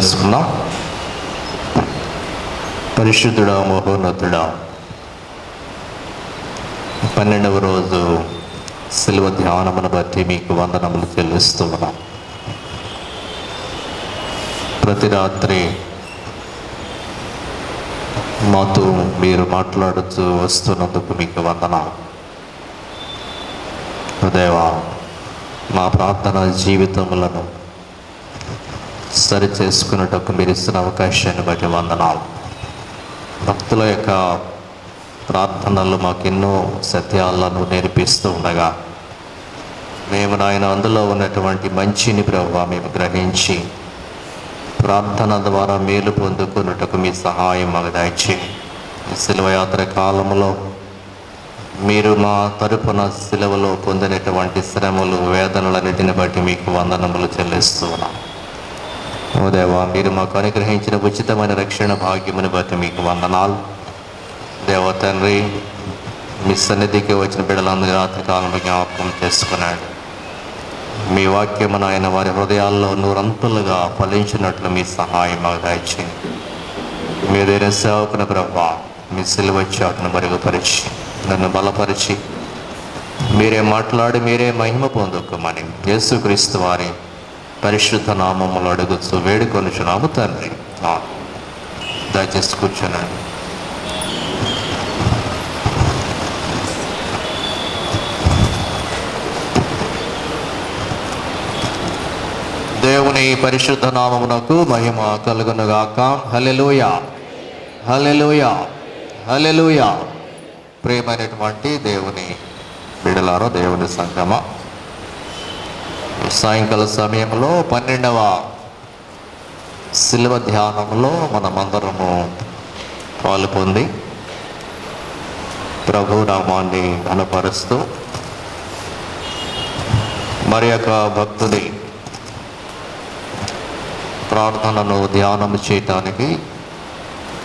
చేసుకున్నాం. పరిశుద్ధుడా, మహోన్నతుడా, 12వ రోజు శిలువ ధ్యానమును బట్టి మీకు వందనములు చెల్లిస్తూ ఉన్నాం. ప్రతి రాత్రి మాతో మీరు మాట్లాడుతూ వస్తున్నందుకు మీకు వందనాలు. దేవా, మా ప్రార్థన జీవితములను సరి చేసుకున్నటకు మీరు ఇస్తున్న అవకాశాన్ని బట్టి వందనాలు. భక్తుల యొక్క ప్రార్థనలు మాకెన్నో సత్యాలను నేర్పిస్తూ ఉండగా మేము నాయన అందులో ఉన్నటువంటి మంచిని ప్రభువా మేము గ్రహించి ప్రార్థన ద్వారా మేలు పొందుకున్నటకు మీ సహాయం మాకు దయచేయండి. శిలువయాత్ర కాలంలో మీరు మా తరపున శిలువలో పొందినటువంటి శ్రమలు, వేదనలన్నిటిని బట్టి మీకు వందనములు చెల్లిస్తూ ఉన్నాం. ఓ దేవా, మీరు మాకు అనుగ్రహించిన ఉచితమైన రక్షణ భాగ్యముని బట్టి మీకు వందనాలు. దేవ తండ్రి, మీ సన్నిధికి వచ్చిన బిడ్డలందరూ రాత్రి కాలంలో జ్ఞాపకం చేసుకున్నాడు. మీ వాక్యమును ఆయన వారి హృదయాల్లో నూరంతులుగా ఫలించినట్లు మీ సహాయం మాకు దయచేయండి. మీరైన సేవకుని ప్రభువా, మీ సిలువ చాటును మరుగుపరిచి నన్ను బలపరిచి మీరే మాట్లాడి మీరే మహిమ పొందుకోమని యేసుక్రీస్తు వారి పరిశుద్ధ నామములు అడుగుతూ వేడుకొనుచున్నాము తండ్రి. దయచేసి కూర్చున్నాను. దేవుని పరిశుద్ధ నామమునకు మహిమ కలుగునుగాక. హల్లెలూయా, హల్లెలూయా, హల్లెలూయా. ప్రియమైనటువంటి దేవుని బిడ్డలారా, దేవుని సంగమ, సాయంకాల సమయంలో 12వ శిలువ ధ్యానంలో మనమందరము పాలు పొంది ప్రభు నామాన్ని ఘనపరుస్తూ మరి యొక్క భక్తుడి ప్రార్థనను ధ్యానం చేయటానికి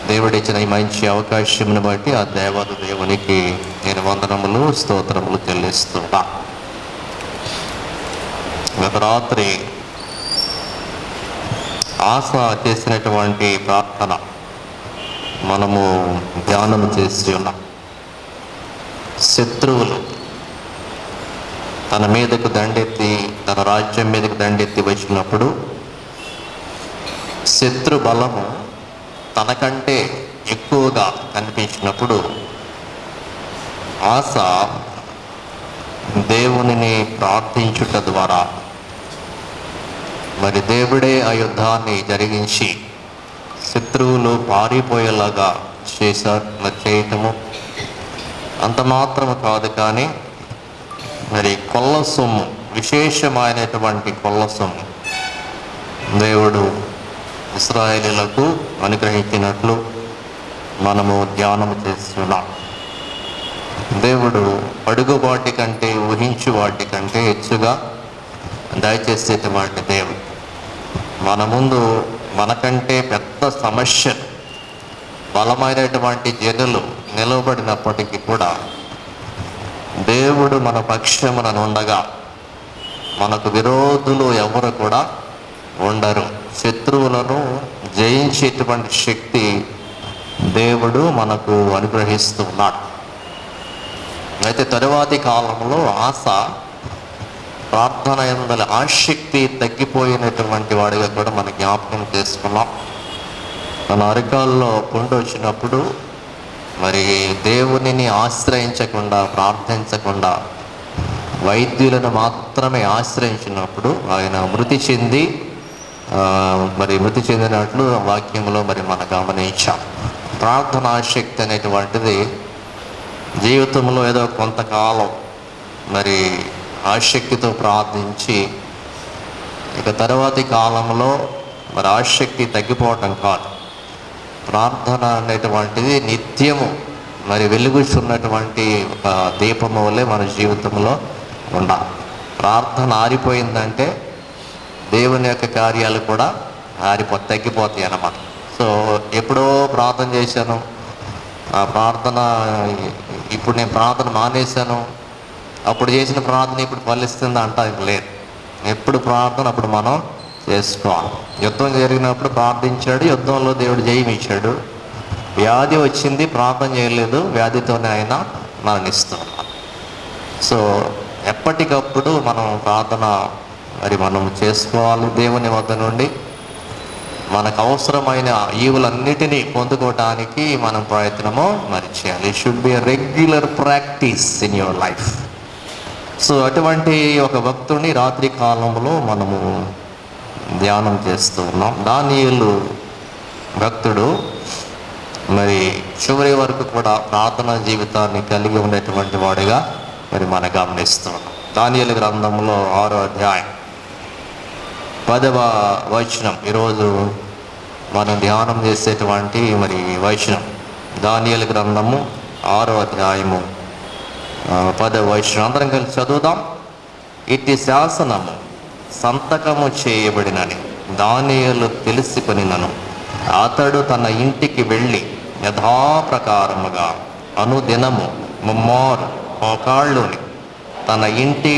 దేవుడిచ్చిన ఈ మంచి అవకాశంను బట్టి ఆ దేవునికి నేను వందనములు, స్తోత్రములు చెల్లిస్తున్నా. గత రాత్రి ఆశ చేసినటువంటి ప్రార్థన మనము ధ్యానం చేసి ఉన్నాం. శత్రువులు తన మీదకు దండెత్తి, తన రాజ్యం మీదకు దండెత్తి వచ్చినప్పుడు శత్రు బలము తనకంటే ఎక్కువగా కనిపించినప్పుడు ఆశ దేవునిని ప్రార్థించుట ద్వారా మరి దేవుడే ఆ యుద్ధాన్ని జరిగించి శత్రువులు పారిపోయేలాగా చేయటము అంత మాత్రము కాదు, కానీ మరి కొల్ల సొమ్ము, విశేషమైనటువంటి కొల్ల సొమ్ము దేవుడు ఇశ్రాయేలీయులకు అనుగ్రహించినట్లు మనము ధ్యానం చేస్తున్నాం. దేవుడు అడుగు వాటి కంటే, ఊహించు వాటి కంటే హెచ్చుగా దయచేసేటువంటి దేవుడు. మన ముందు మనకంటే పెద్ద సమస్యలు, బలమైనటువంటి జనులు నిలవబడినప్పటికీ కూడా దేవుడు మన పక్షమున ఉండగా మనకు విరోధులు ఎవరు కూడా ఉండరు. శత్రువులను జయించేటువంటి శక్తి దేవుడు మనకు అనుగ్రహిస్తున్నాడు. అయితే తరువాతి కాలంలో ఆశ, ప్రార్థన యందలి ఆసక్తి తగ్గిపోయినటువంటి వాడిగా కూడా మనం జ్ఞాపకం చేసుకున్నాం. మన అరికాల్లో పుండు వచ్చినప్పుడు మరి దేవునిని ఆశ్రయించకుండా, ప్రార్థించకుండా వైద్యులను మాత్రమే ఆశ్రయించినప్పుడు ఆయన మృతి చెందినట్లు వాక్యంలో మరి మనం గమనించాం. ప్రార్థన ఆసక్తి అనేటువంటిది జీవితంలో ఏదో కొంతకాలం మరి ఆసక్తితో ప్రార్థించి ఇక తర్వాతి కాలంలో మరి ఆసక్తి తగ్గిపోవటం కాదు. ప్రార్థన అనేటువంటిది నిత్యము మరి వెలుగుతున్నటువంటి ఒక దీపము వల్లే మన జీవితంలో ఉండాలి. ప్రార్థన ఆరిపోయిందంటే దేవుని యొక్క కార్యాలు కూడా తగ్గిపోతాయి అన్నమాట. సో ఎప్పుడో ప్రార్థన చేశాను, ఆ ప్రార్థన ఇప్పుడు నేను ప్రార్థన మానేశాను, అప్పుడు చేసిన ప్రార్థన ఇప్పుడు ఫలిస్తుందా అంటే లేదు. ఎప్పుడు ప్రార్థన అప్పుడు మనం చేసుకోవాలి. యుద్ధం జరిగినప్పుడు ప్రార్థించాడు, యుద్ధంలో దేవుడు జయం ఇచ్చాడు. వ్యాధి వచ్చింది, ప్రార్థన చేయలేదు, వ్యాధితోనే ఆయన మరణిస్తున్నాడు. సో ఎప్పటికప్పుడు మనం ప్రార్థన మనం చేసుకోవాలి. దేవుని వద్ద నుండి మనకు అవసరమైన ఈవులన్నిటినీ పొందుకోవటానికి మనం ప్రయత్నము చేయాలి. It should be a regular practice in your life. So అటువంటి ఒక భక్తుడిని రాత్రి కాలంలో మనము ధ్యానం చేస్తూ ఉన్నాం. దానియేలు భక్తుడు చివరి వరకు కూడా ప్రార్థనా జీవితాన్ని కలిగి ఉండేటువంటి వాడిగా మనం గమనిస్తూ ఉన్నాం. దానియేలు గ్రంథంలో 6వ అధ్యాయం 10వ వచనం ఈరోజు మనం ధ్యానం చేసేటువంటి వచనం. దానియేలు గ్రంథము 6వ అధ్యాయము 10వ వచనం అందరం కలిసి చదువుదాం. ఇట్టి శాసనము సంతకము చేయబడినని దానియేలు తెలుసుకొనినను అతడు తన ఇంటికి వెళ్ళి యథాప్రకారముగా అనుదినము ముమ్మారు మోకాళ్ళుని తన ఇంటి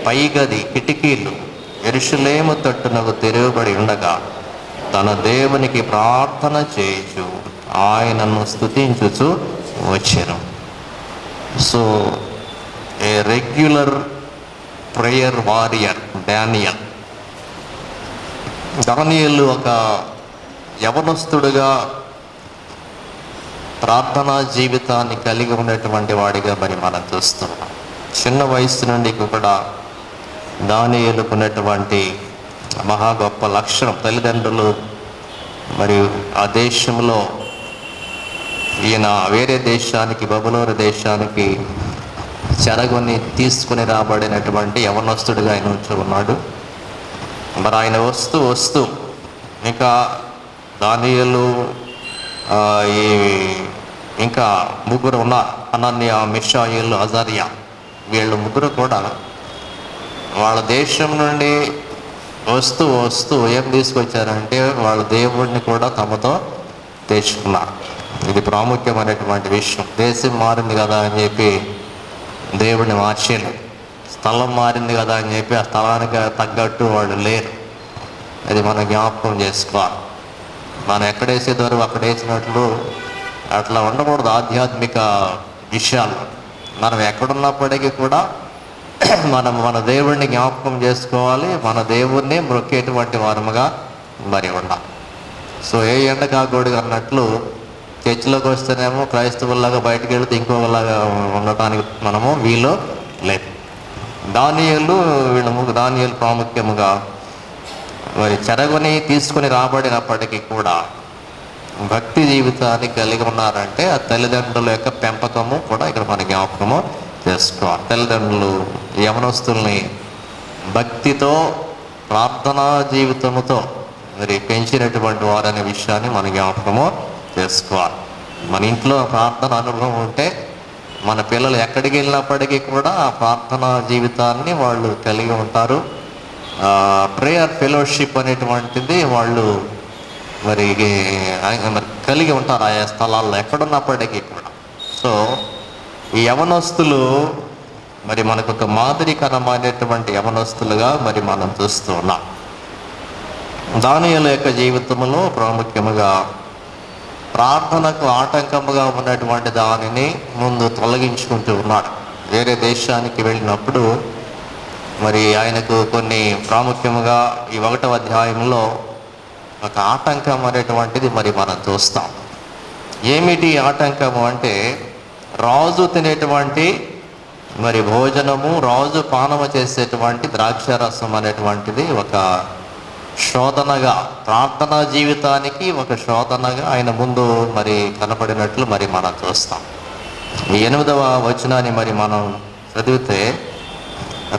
పైగది కిటికీలు యెరూషలేము తట్టునకు తెరవబడి ఉండగా తన దేవునికి ప్రార్థన చేయుచు ఆయనను స్తుతించుచు వచ్చెను. సో ఏ రెగ్యులర్ ప్రేయర్ వారియర్ దానియేలు ఒక యవనస్తుడుగా ప్రార్థనా జీవితాన్ని కలిగి ఉన్నటువంటి వాడిగా మనం చూస్తున్నాం. చిన్న వయసు నుండి కూడా దానియేలుకున్నటువంటి మహా గొప్ప లక్షణం, తల్లిదండ్రులు ఆ దేశంలో ఈయన వేరే దేశానికి, బబులోను దేశానికి చెరగొని తీసుకుని రాబడినటువంటి యవనస్తుడిగా ఆయన వచ్చి ఉన్నాడు. ఆయన వస్తూ ఇంకా దానియేలు ఇంకా ముగ్గురు ఉన్నారు, హనన్య, మిషాయేలు, అజర్యా. వీళ్ళు ముగ్గురు కూడా వాళ్ళ దేశం నుండి వస్తూ ఏం తీసుకొచ్చారంటే వాళ్ళ దేవుడిని కూడా తమతో తెచ్చుకున్నారు. ఇది ప్రాముఖ్యమైనటువంటి విషయం. దేశం మారింది కదా అని చెప్పి దేవుడిని మార్చేయలేదు. స్థలం మారింది కదా అని చెప్పి ఆ స్థలానికి తగ్గట్టు వాళ్ళు లేరు. అది మనం జ్ఞాపకం చేసుకోవాలి. మనం ఎక్కడేసేదారు అక్కడ వేసినట్లు అట్లా ఉండకూడదు. ఆధ్యాత్మిక విషయాలు మనం ఎక్కడున్నప్పటికీ కూడా మన దేవుడిని జ్ఞాపకం చేసుకోవాలి. మన దేవుడిని మొక్కేటువంటి వారముగా ఉండాలి. సో ఏ ఎండ కాకూడదు అన్నట్లు చర్చిలోకి వస్తేనేమో క్రైస్తవుల్లాగా బయటకు వెళితే ఇంకోలాగా ఉండటానికి మనము వీలు లేదు. దానియేలు దానియేలు ప్రాముఖ్యముగా చెరగొని తీసుకొని రాబడినప్పటికీ కూడా భక్తి జీవితాన్ని కలిగి ఉన్నారంటే ఆ తల్లిదండ్రుల యొక్క పెంపకము కూడా ఇక్కడ మన జ్ఞాపకము చేసుకోవాలి. తల్లిదండ్రులు యవనస్తుల్ని భక్తితో ప్రార్థనా జీవితముతో పెంచినటువంటి వారనే విషయాన్ని మన జ్ఞాపకము చేసుకోవాలి. మన ఇంట్లో ప్రార్థన అనుభవం ఉంటే మన పిల్లలు ఎక్కడికి వెళ్ళినప్పటికీ కూడా ఆ ప్రార్థనా జీవితాన్ని వాళ్ళు కలిగి ఉంటారు. ప్రేయర్ ఫెలోషిప్ అనేటువంటిది వాళ్ళు కలిగి ఉంటారు ఆయా స్థలాల్లో ఎక్కడున్నప్పటికీ కూడా. సో ఈ యవనస్తులు మనకు ఒక మాదిరికరమైనటువంటి యవనస్తులుగా మనం చూస్తూ ఉన్నాం. దానియేలు యొక్క జీవితంలో ప్రాముఖ్యముగా ప్రార్థనకు ఆటంకముగా ఉన్నటువంటి దానిని ముందు తొలగించుకుంటూ ఉన్నాడు. వేరే దేశానికి వెళ్ళినప్పుడు ఆయనకు కొన్ని ప్రాముఖ్యముగా ఈ 1వ అధ్యాయంలో ఒక ఆటంకం అనేటువంటిది మనం చూస్తాం. ఏమిటి ఆటంకము అంటే రాజు తినేటువంటి భోజనము, రాజు పానము చేసేటువంటి ద్రాక్షారసం అనేటువంటిది ఒక శోధనగా, ప్రార్థనా జీవితానికి ఒక శోధనగా ఆయన ముందు కనపడినట్లు మనం చూస్తాం. ఈ 8వ వచనాన్ని మనం చదివితే,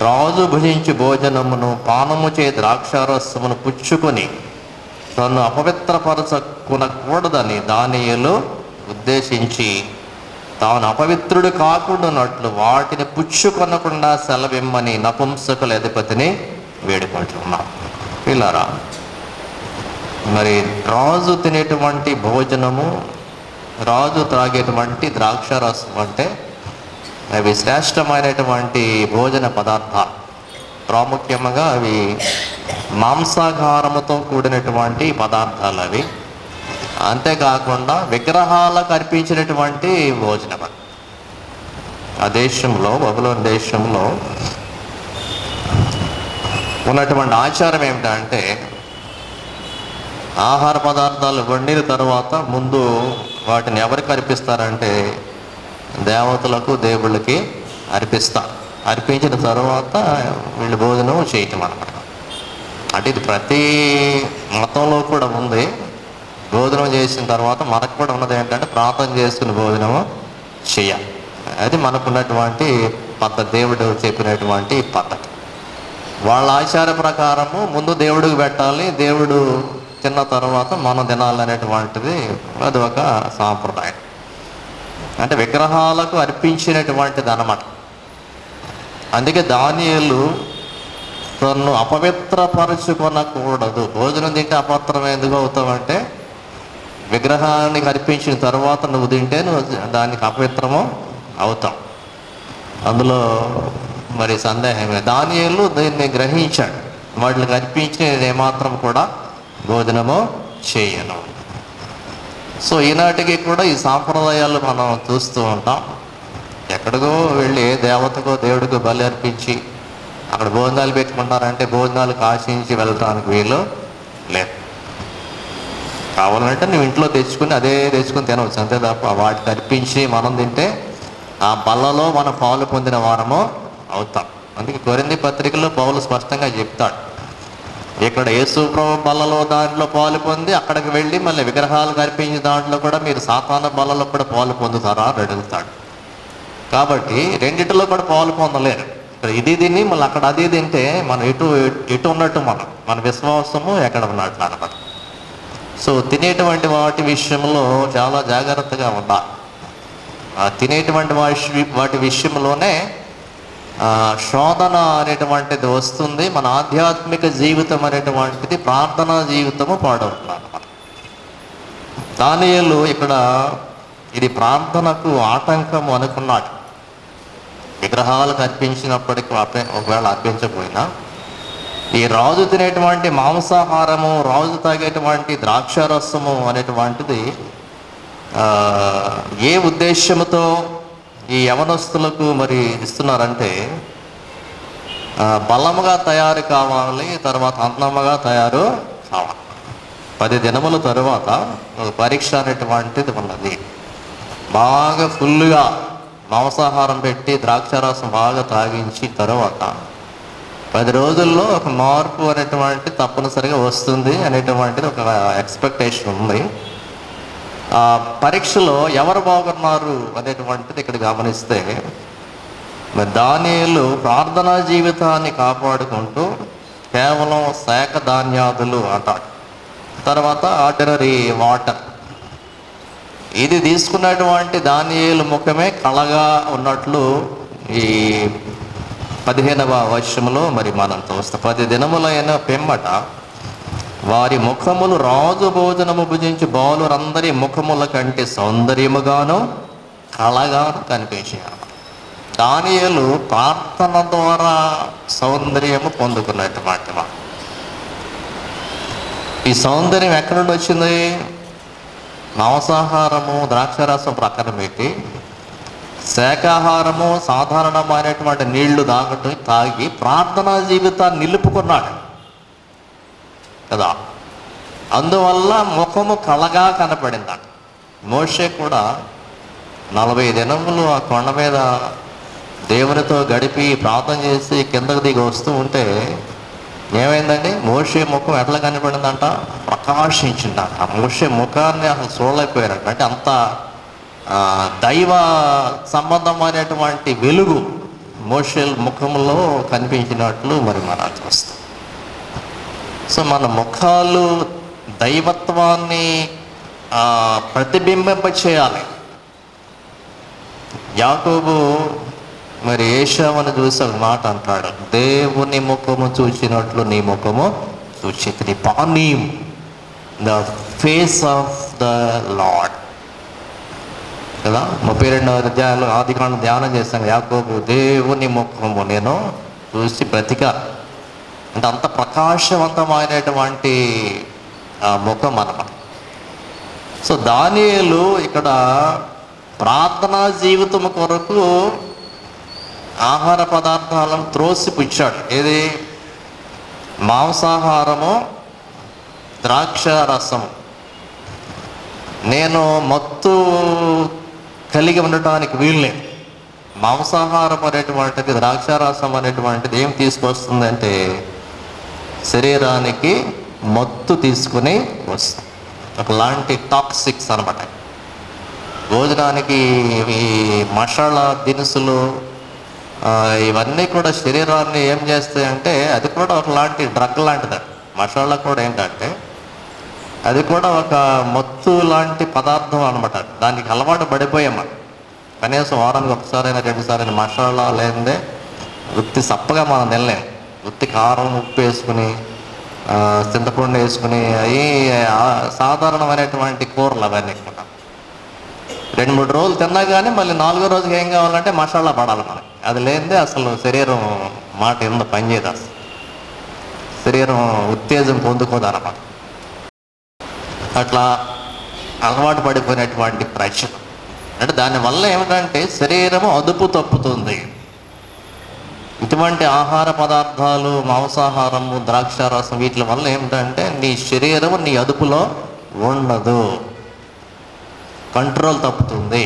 రాజు భుజించి భోజనమును పానము చే ద్రాక్షారసమును పుచ్చుకొని తను అపవిత్రపరచకునకూడదని దానియేలు ఉద్దేశించి తాను అపవిత్రుడు కాకుండానట్లు వాటిని పుచ్చుకొనకుండా సెలవిమ్మని నపుంసకుల అధిపతిని వేడుకుంటున్నాం. పిల్లరా, రాజు తినేటువంటి భోజనము, రాజు త్రాగేటువంటి ద్రాక్షారసం అంటే అవి శ్రేష్టమైనటువంటి భోజన పదార్థాలు. ప్రాముఖ్యంగా అవి మాంసాహారముతో కూడినటువంటి పదార్థాలు అవి. అంతేకాకుండా విగ్రహాలకు అర్పించినటువంటి భోజనం. ఆ దేశంలో, బబులోను దేశంలో ఉన్నటువంటి ఆచారం ఏమిటంటే, ఆహార పదార్థాలు వండిన తర్వాత ముందు వాటిని ఎవరికి అర్పిస్తారంటే దేవతలకు, దేవుళ్ళకి అర్పిస్తారు. అర్పించిన తర్వాత వీళ్ళు భోజనం చేయటం అన్నమాట. అంటే ఇది ప్రతి మతంలో కూడా ఉంది. భోజనం చేసిన తర్వాత మనకు కూడా ఉన్నది ఏంటంటే ప్రార్థన చేసుకుని భోజనము చేయాలి. అది మనకున్నటువంటి పద్ధతి, దేవుడు చెప్పినటువంటి పద్ధతి. వాళ్ళ ఆచార ప్రకారము ముందు దేవుడికి పెట్టాలి, దేవుడు తిన్న తర్వాత మనం తినాలనేటువంటిది అది ఒక సాంప్రదాయం. అంటే విగ్రహాలకు అర్పించినటువంటిది అన్నమాట. అందుకే దానియేలు తను అపవిత్రపరచుకొనకూడదు. భోజనం తింటే అపవిత్రం ఎందుకు అవుతావంటే, విగ్రహానికి అర్పించిన తర్వాత నువ్వు తింటే నువ్వు దానికి అపవిత్రము అవుతావు. అందులో మరి సందేహమే. దానియేలు దీన్ని గ్రహించాడు. వాటికి అర్పించి నేను ఏమాత్రం కూడా భోజనము చేయను. సో ఈనాటికి కూడా ఈ సాంప్రదాయాలు మనం చూస్తూ ఉంటాం. ఎక్కడికో వెళ్ళి ఏ దేవతకో దేవుడికో బలి అర్పించి అక్కడ భోజనాలు పెట్టుకుంటారంటే భోజనాలకు ఆశించి వెళ్ళటానికి వీలు లేదు. కావాలంటే నువ్వు ఇంట్లో తెచ్చుకుని అదే తెచ్చుకుని తినవచ్చు, అంతే తప్ప వాటికి అర్పించి మనం తింటే ఆ బల్లలో మనం పాలు పొందిన వారము అవుతాం. అందుకే కొరింథీ పత్రికలో పౌలు స్పష్టంగా చెప్తాడు, ఇక్కడ యేసు ప్రభు బల్లలో దాంట్లో పాలు పొంది అక్కడికి వెళ్ళి మళ్ళీ విగ్రహాలకు అర్పించిన దాంట్లో కూడా మీరు సాతాను బల్లలో కూడా పాలు పొందుతారా అని అడుగుతాడు. కాబట్టి రెండిటిలో కూడా పాలు పొందలేరు. ఇక్కడ ఇది తిని మళ్ళీ అక్కడ అది తింటే మనం ఎటు ఉన్నట్టు మన విశ్వాసము ఎక్కడ ఉన్నట్లు అన్నమాట. సో తినేటువంటి వాటి విషయంలో చాలా జాగ్రత్తగా ఉండాలి. తినేటువంటి వాటి విషయంలోనే శోధన అనేటువంటిది వస్తుంది. మన ఆధ్యాత్మిక జీవితం అనేటువంటిది, ప్రార్థనా జీవితము పాడవుతుంది అన్నమాట. దానియేలు ఇక్కడ ఇది ప్రార్థనకు ఆటంకము అనుకున్నాడు. విగ్రహాలకు అర్పించినప్పటికీ ఒకవేళ అర్పించకపోయినా ఈ రాజు తినేటువంటి మాంసాహారము, రాజు తాగేటువంటి ద్రాక్షారసము అనేటువంటిది ఏ ఉద్దేశంతో ఈ యవనస్తులకు మరి ఇస్తున్నారంటే, బలముగా తయారు కావాలి, తర్వాత అందముగా తయారు కావాలి. 10 దినముల తరువాత పరీక్ష అనేటువంటిది ఉన్నది. బాగా ఫుల్గా మాంసాహారం పెట్టి ద్రాక్షారసం బాగా తాగించి తర్వాత 10 రోజుల్లో ఒక మార్పు అనేటువంటి తప్పనిసరిగా వస్తుంది అనేటువంటిది ఒక ఎక్స్పెక్టేషన్ ఉంది. ఆ పరీక్షలో ఎవరు బాగున్నారు అనేటువంటిది ఇక్కడ గమనిస్తే, మరి దానియేలు ప్రార్థనా జీవితాన్ని కాపాడుకుంటూ కేవలం శాఖ ధాన్యాదులు అంటాడు, తర్వాత ఆర్డినరీ వాటర్ ఇది తీసుకున్నటువంటి దానియేలు ముఖమే కళగా ఉన్నట్లు ఈ 15వ వచనంలో మరి మనం చూస్తాం. 10 దినములైన పిమ్మట వారి ముఖములు రాజు భోజనము భుజించి బాలురందరి ముఖముల కంటే సౌందర్యముగాను కళగాను కనిపించారు. దానియేలు ప్రార్థన ద్వారా సౌందర్యము పొందుకున్నటువంటి వాడు. ఈ సౌందర్యం ఎక్కడి నుండి వచ్చింది? మాంసాహారము, ద్రాక్షారసం ప్రక్కన పెట్టి శాకాహారము, సాధారణమైనటువంటి నీళ్లు తాగి ప్రార్థనా జీవితాన్ని నిలుపుకున్నాడు కదా. అందువల్ల ముఖము కళగా కనపడిందట. మోషే కూడా 40 దినములు ఆ కొండ మీద దేవునితో గడిపి ప్రార్థన చేసి కిందకు దిగి వస్తూ ఉంటే ఏమైందండి? మోషే ముఖం ఎట్లా కనపడిందంట? ప్రకాశించిందంట. ఆ మోషే ముఖాన్ని అసలు చూడలేకపోయారంట. అంటే అంత దైవ సంబంధమైనటువంటి వెలుగు మోషే ముఖంలో కనిపించినట్లు మరి మనం చూస్తాం. సో మన ముఖాలు దైవత్వాన్ని ప్రతిబింబింప చేయాలి. యాకోబు మరి ఏశావుని చూసి ఒక మాట అంటాడు, దేవుని ముఖము చూసినట్లు నీ ముఖము చూచి Peniel the face of the Lord కదా. 32వ అధ్యాయంలో ఆదికాండం ధ్యానం చేస్తాను. యాకోబు దేవుని ముఖము నేను చూసి బ్రతికా. అంటే అంత ప్రకాశవంతమైనటువంటి ముఖం అన్నమాట. సో దానియేలు ఇక్కడ ప్రార్థనా జీవితం కొరకు ఆహార పదార్థాలను త్రోసిపుచ్చాడు. ఏది? మాంసాహారము, ద్రాక్ష రసము. నేను మత్తు కలిగి ఉండటానికి వీల్లేదు. మాంసాహారం అనేటువంటిది, ద్రాక్షారసం అనేటువంటిది ఏం తీసుకొస్తుంది అంటే శరీరానికి మత్తు తీసుకుని వస్తుంది. ఒకలాంటి టాక్సిక్స్ అనమాట. భోజనానికి ఈ మసాలా దినుసులు ఇవన్నీ కూడా శరీరాన్ని ఏం చేస్తాయంటే అది కూడా ఒకలాంటి డ్రగ్ లాంటిది. మసాలా కూడా ఏంటంటే అది కూడా ఒక మత్తు లాంటి పదార్థం అనమాట. దానికి అలవాటు పడిపోయామా. కనీసం వారానికి ఒకసారైనా 2 సార్లు మసాలా లేదే ఉత్తి సప్పగా మనం తినలేం. ఉత్తి కారం, ఉప్పు వేసుకుని, చింతపండు వేసుకుని అవి సాధారణమైనటువంటి కూరలు అవన్నీ కూడా 2-3 రోజులు తిన్నా కానీ మళ్ళీ 4వ రోజుకి ఏం కావాలంటే మసాలా పడాలి మనకి. అది లేదే అసలు శరీరం మాట ఎంత పనిచేయదు. అసలు శరీరం ఉత్తేజం పొందుకోదు అన్నమాట. అట్లా అలవాటు పడిపోయినటువంటి ప్రశ్న అంటే దానివల్ల ఏమిటంటే శరీరము అదుపు తప్పుతుంది. ఇటువంటి ఆహార పదార్థాలు, మాంసాహారము, ద్రాక్షారసం వీటి వల్ల ఏమిటంటే నీ శరీరము నీ అదుపులో ఉండదు, కంట్రోల్ తప్పుతుంది.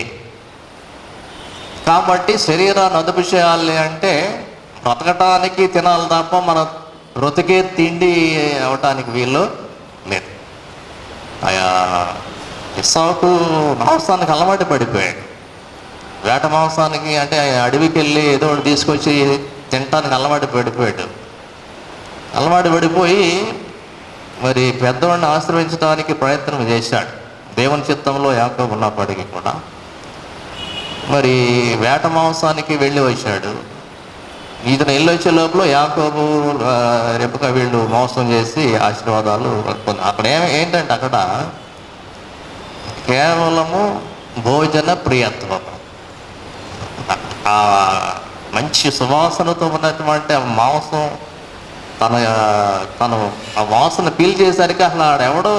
కాబట్టి శరీరాన్ని అదుపు చేయాలి అంటే బ్రతకటానికి తినాలి తప్ప మన బ్రతికే తిండి అవటానికి వీలు లేదు. ఇస్సాకు మాంసానికి అలవాటు పడిపోయాడు. వేట మాంసానికి అంటే అడవికి వెళ్ళి ఏదో ఒకటి తీసుకొచ్చి తినటానికి అలవాటు పడిపోయాడు. అలవాటు పడిపోయి మరి పెద్దవాడిని ఆశ్రయించడానికి ప్రయత్నం చేశాడు. దేవుని చిత్తంలో యాకోబు ఉన్నప్పటికీ కూడా మరి వేట మాంసానికి వెళ్ళి వచ్చాడు. ఇతను వెళ్ళి వచ్చే లోపల యాకోబు, రెబెకా వీళ్ళు మోసం చేసి ఆశీర్వాదాలు అక్కడ ఏంటంటే అక్కడ కేవలము భోజన ప్రియత్వం. ఆ మంచి సువాసనతో ఉన్నటువంటి ఆ మాంసం తను ఆ వాసన పీల్చేసరికి అసలు ఆడెవడో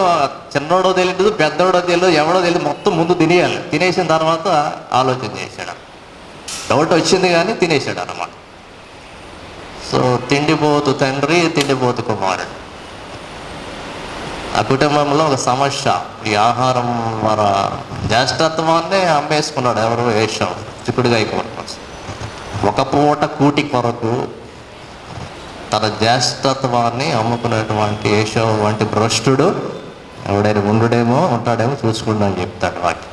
చిన్నోడో తెలియదు, పెద్దోడో తెలియదు, ఎవడో తెలియదు, మొత్తం ముందు తినేయాలి. తినేసిన తర్వాత ఆలోచన చేశాడు. డౌట్ వచ్చింది కానీ తినేసాడు అన్నమాట. సో తిండిపోతు తండ్రి, తిండిపోతు కుమారుడు. ఆ కుటుంబంలో ఒక సమస్య. ఈ ఆహారం మన జ్యేష్ఠత్వాన్నే అమ్మేసుకున్నాడు. ఎవరు? ఏషావు. చిక్కుడుగా కొరకు, ఒక పూట కూటి కొరకు తన జ్యేష్ఠత్వాన్ని అమ్ముకున్నటువంటి ఏషావు వంటి భ్రష్టుడు ఎవడైనా ఉంటాడేమో చూసుకుంటా అని చెప్తాడు వాక్యం.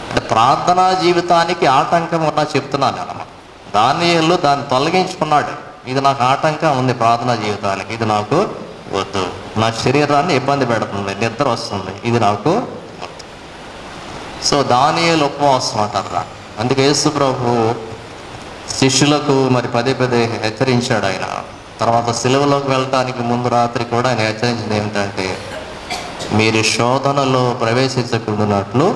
అంటే ప్రార్థనా జీవితానికి ఆటంకం ఉన్నా చెప్తున్నాను అన్నమాట. దానియేలు దాన్ని తొలగించుకున్నాడు. ఇది నాకు ఆటంకం ఉంది ప్రార్థనా జీవితానికి, ఇది నాకు వద్దు, నా శరీరాన్ని ఇబ్బంది పెడుతుంది, నిద్ర వస్తుంది, ఇది నాకు వద్దు. సో దానియేలు ఉపవాసం అంటారు. అందుకే యేసు ప్రభు శిష్యులకు మరి పదే హెచ్చరించాడు. ఆయన తర్వాత సిలువలోకి వెళ్ళటానికి ముందు రాత్రి కూడా ఆయన హెచ్చరించింది ఏమిటంటే మీరు శోధనలో ప్రవేశించకుండానట్లు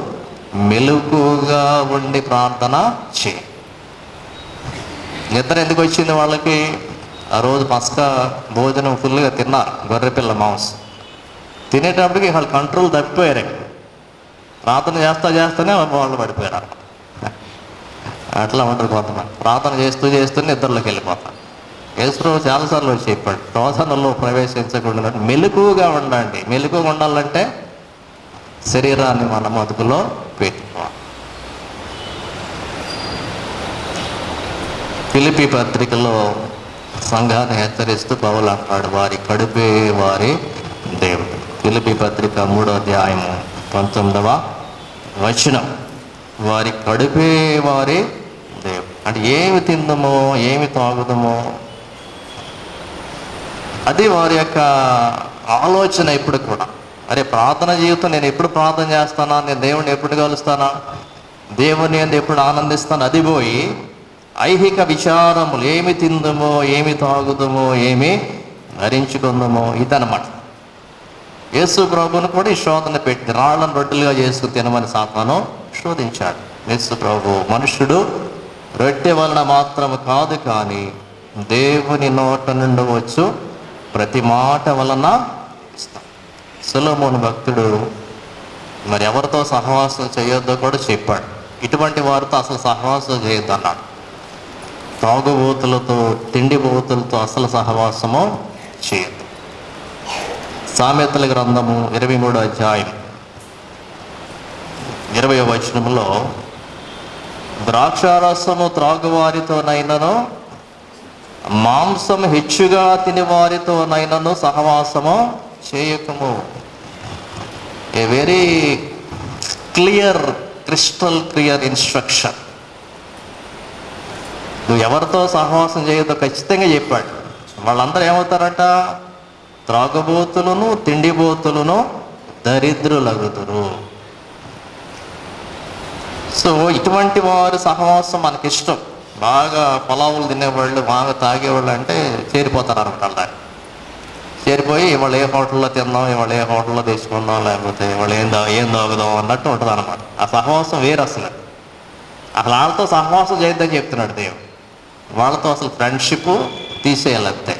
మెలకుగా ఉండి ప్రార్థన చేయి. నిద్ర ఎందుకు వచ్చింది వాళ్ళకి? ఆ రోజు పస్కా భోజనం ఫుల్గా తిన్నారు, గొర్రెపిల్ల మాంసం. తినేటప్పటికి వాళ్ళు కంట్రోల్ తప్పిపోయారు. ప్రార్థన చేస్తూనే వాళ్ళు పడిపోయారు. అట్లా ఉంటారు కొంతమంది. ప్రార్థన చేస్తూ నిద్రలోకి వెళ్ళిపోతారు. యేసు చాలాసార్లు వచ్చి చెప్పాడు, శోధనలో ప్రవేశించకుండా మెలకుగా ఉండండి. మెలకుగా ఉండాలంటే శరీరాన్ని మనం అదుపులో పెట్టుకోవాలి. ఫిలిప్పీ పత్రికలో సంఘాన్ని హెచ్చరిస్తూ పౌలు అంటాడు, వారి కడుపే వారి దేవుడు. ఫిలిప్పీ పత్రిక 3వ అధ్యాయము 19వ వచనం. వారి కడుపే వారి దేవుడు. అంటే ఏమి తిందమో, ఏమి తాగుదమో అది వారి యొక్క ఆలోచన. ఎప్పుడు కూడా అరే ప్రార్థన జీవితం, నేను ఎప్పుడు ప్రార్థన చేస్తానా, నేను దేవుడిని ఎప్పుడు కలుస్తానా, దేవుని ఎప్పుడు ఆనందిస్తాను, అది పోయి ఐహిక విచారములు, ఏమి తిందమో, ఏమి తాగుదమో, ఏమి ధరించుకుందామో, ఇదనమాట. యేసు ప్రభువును కూడా ఈ శోధన పెట్టి రాళ్ళను రొట్టెలుగా చేసుకుని తినమని సాతాను శోధించాడు. యేసు ప్రభు మనుష్యుడు రొట్టె వలన మాత్రము కాదు కానీ దేవుని నోట నుండి వచ్చు ప్రతి మాట వలన ఇస్తాం. సొలొమోను భక్తుడు మరి ఎవరితో సహవాసం చేయొద్దో కూడా చెప్పాడు. ఇటువంటి వారితో అసలు సహవాసం చేయొద్దు అన్నాడు. తాగుబోతులతో, తిండిబోతులతో అసలు సహవాసము చేయొద్దు. సామెతల గ్రంథము 23వ అధ్యాయం 20వ వచనంలో, ద్రాక్షారసము త్రాగువారితోనైనను మాంసం హెచ్చుగా తిని వారితోనైనను సహవాసము చేయకము. A very crystal clear instruction. నువ్వు ఎవరితో సహవాసం చేయొద్దో ఖచ్చితంగా చెప్పాడు. వాళ్ళందరూ ఏమవుతారట? త్రాగుబోతులను, తిండిబోతులను, దరిద్రులగుదురు. సో ఇటువంటి వారి సహవాసం మనకిష్టం. బాగా పొలావులు తినేవాళ్ళు, బాగా తాగేవాళ్ళు అంటే చేరిపోతారు అనమాట. చేరిపోయి ఇవాళ ఏ హోటల్లో తిందాం, ఇవాళ ఏ హోటల్లో తెచ్చుకుందాం, లేకపోతే ఇవాళ ఏం తాగుదాం అన్నట్టు ఉంటుంది అనమాట. ఆ సహవాసం వేరు. అసలు వాళ్ళతో సహవాసం చేయొద్దని చెప్తున్నాడు దేవుడు. వాళ్ళతో అసలు ఫ్రెండ్షిప్ తీసేయాలి అంతే.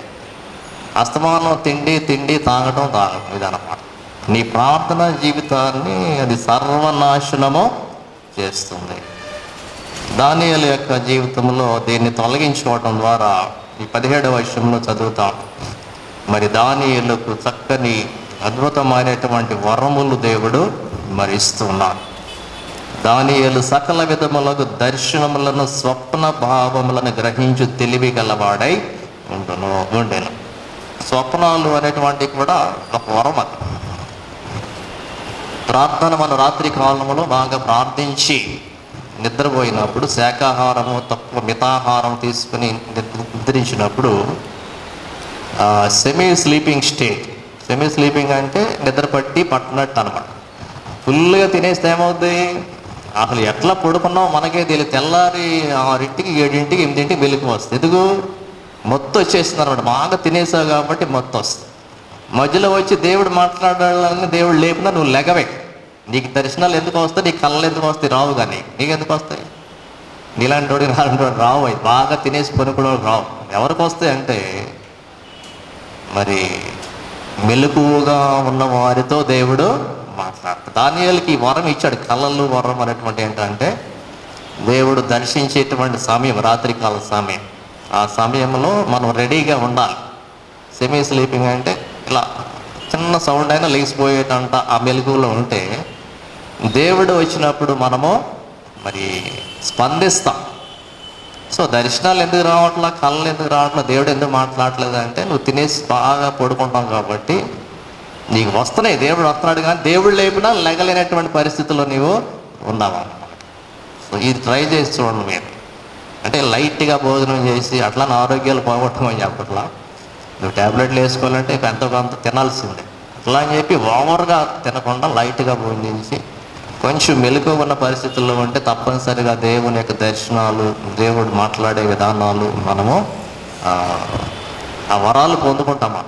అస్తమానం తిండి తాగడం ఇదన్నమాట. నీ ప్రార్థన జీవితాన్ని అది సర్వనాశనము చేస్తుంది. దానియేలు యొక్క జీవితంలో దీన్ని తొలగించుకోవడం ద్వారా ఈ 17వ వచనంలో చదువుతాం. మరి దానియేలుకు చక్కని అద్భుతమైనటువంటి వరములు దేవుడు మరి ఇస్తున్నాడు. దానియేలు సకల విధములకు దర్శనములను, స్వప్న భావములను గ్రహించు తెలివి గలవాడై ఉండెను. స్వప్నాలు అనేటువంటివి కూడా ఒక వరం. అది ప్రార్థన. మన రాత్రి కాలంలో బాగా ప్రార్థించి నిద్రపోయినప్పుడు శాకాహారము తక్కువ మితాహారం తీసుకుని నిద్రించినప్పుడు semi sleeping state. Semi sleeping అంటే నిద్ర పట్టినట్టు అనమాట. ఫుల్గా తినేస్తే ఏమవుద్ది? అసలు ఎట్లా పడుకున్నావు మనకే తెలియదు. తెల్లారి 6ంటికి 7ంటికి 8ంటికి వెలుగు వస్తుంది. ఎందుకు? మొత్తం వచ్చేస్తుంది అనమాట. బాగా తినేసావు కాబట్టి మొత్తం వస్తుంది. మధ్యలో వచ్చి దేవుడు మాట్లాడాలని దేవుడు లేపినా నువ్వు లెగవే. నీకు దర్శనాలు ఎందుకు వస్తాయి? నీకు కళ్ళలు ఎందుకు వస్తాయి? రావు. కానీ నీకు ఎందుకు వస్తాయి? నీలాంటి వాడు నాలాంటి వాడు రావు. అవి బాగా తినేసి పనుకోవడం రావు. ఎవరికి వస్తాయి అంటే మరి మెలకువగా ఉన్న వారితో దేవుడు మాట్లాడతాడు. దానియేలుకి ఈ వరం ఇచ్చాడు. కళ్ళలు వరం అనేటువంటి ఏంటంటే దేవుడు దర్శించేటువంటి సమయం, రాత్రికాల సమయం. ఆ సమయంలో మనం రెడీగా ఉండాలి. సెమీ స్లీపింగ్ అంటే ఇలా చిన్న సౌండ్ అయినా లేచిపోయేటంట ఆ మెలకువలో ఉంటే దేవుడు వచ్చినప్పుడు మనము మరి స్పందిస్తాం. సో దర్శనాలు ఎందుకు రావట్లా, కళ్ళు ఎందుకు రావట్లా, దేవుడు ఎందుకు మాట్లాడలేదు అంటే నువ్వు తినేసి బాగా పడుకుంటాం కాబట్టి నీకు వస్తున్నాయి. దేవుడు వస్తున్నాడు కానీ దేవుడు లేపినా లెగలేనటువంటి పరిస్థితుల్లో నీవు ఉన్నావన్నమాట. సో ఇది ట్రై చేసి చూడండి మీరు. అంటే లైట్గా భోజనం చేసి అట్లా నా ఆరోగ్యాలు పోగొట్టమని చెప్పట్లా. నువ్వు ట్యాబ్లెట్లు వేసుకోవాలంటే ఎంతో కొంత తినాల్సిందే. అట్లా అని చెప్పి ఓవర్గా తినకుండా లైట్గా భోజనం చేసి కొంచెం మెలకువ ఉన్న పరిస్థితుల్లో ఉంటే తప్పనిసరిగా దేవుని యొక్క దర్శనాలు, దేవుడు మాట్లాడే విధానాలు మనము ఆ వరాలు పొందుకుంటామా.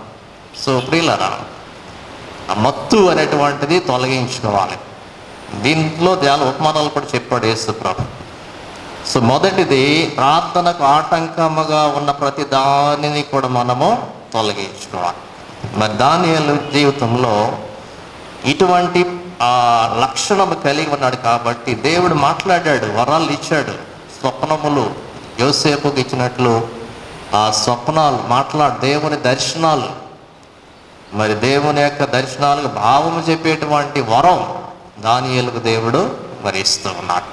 సో ప్రియులారా, ఆ మత్తు అనేటువంటిది తొలగించుకోవాలి. దీంట్లో చాలా ఉపమానాలు కూడా చెప్పాడు యేసు ప్రభు. సో మొదటిది, ప్రార్థనకు ఆటంకముగా ఉన్న ప్రతి దానిని కూడా మనము తొలగించుకోవాలి. మరి దానియేలు జీవితంలో ఇటువంటి లక్షణం కలిగి ఉన్నాడు కాబట్టి దేవుడు మాట్లాడాడు, వరాలు ఇచ్చాడు. స్వప్నములు యోసేపుకి ఇచ్చినట్లు ఆ స్వప్నాలు దేవుని దర్శనాలు, మరి దేవుని యొక్క దర్శనాలకు భావము చెప్పేటువంటి వరం దానియేలుకు దేవుడు మరి ఇస్తూ ఉన్నాడు.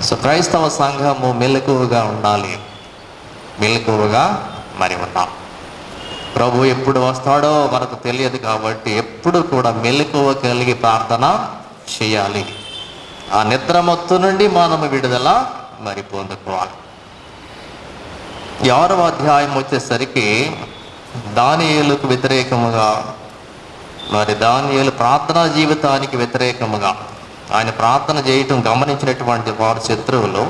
సో క్రైస్తవ సంఘము మెలకువగా ఉండాలి. మెలకువగా మరి ఉన్నాం. ప్రభు ఎప్పుడు వస్తాడో మనకు తెలియదు కాబట్టి ఎప్పుడు కూడా మెలకువ కలిగి ప్రార్థన చేయాలి. ఆ నిద్రమత్తు నుండి మనము విడుదల మరి పొందుకోవాలి. 6వ అధ్యాయం వచ్చేసరికి దానియేలుకు వ్యతిరేకముగా, మరి దానియేలు ప్రార్థనా జీవితానికి వ్యతిరేకముగా ఆయన ప్రార్థన చేయటం గమనించినటువంటి వారు శత్రువులు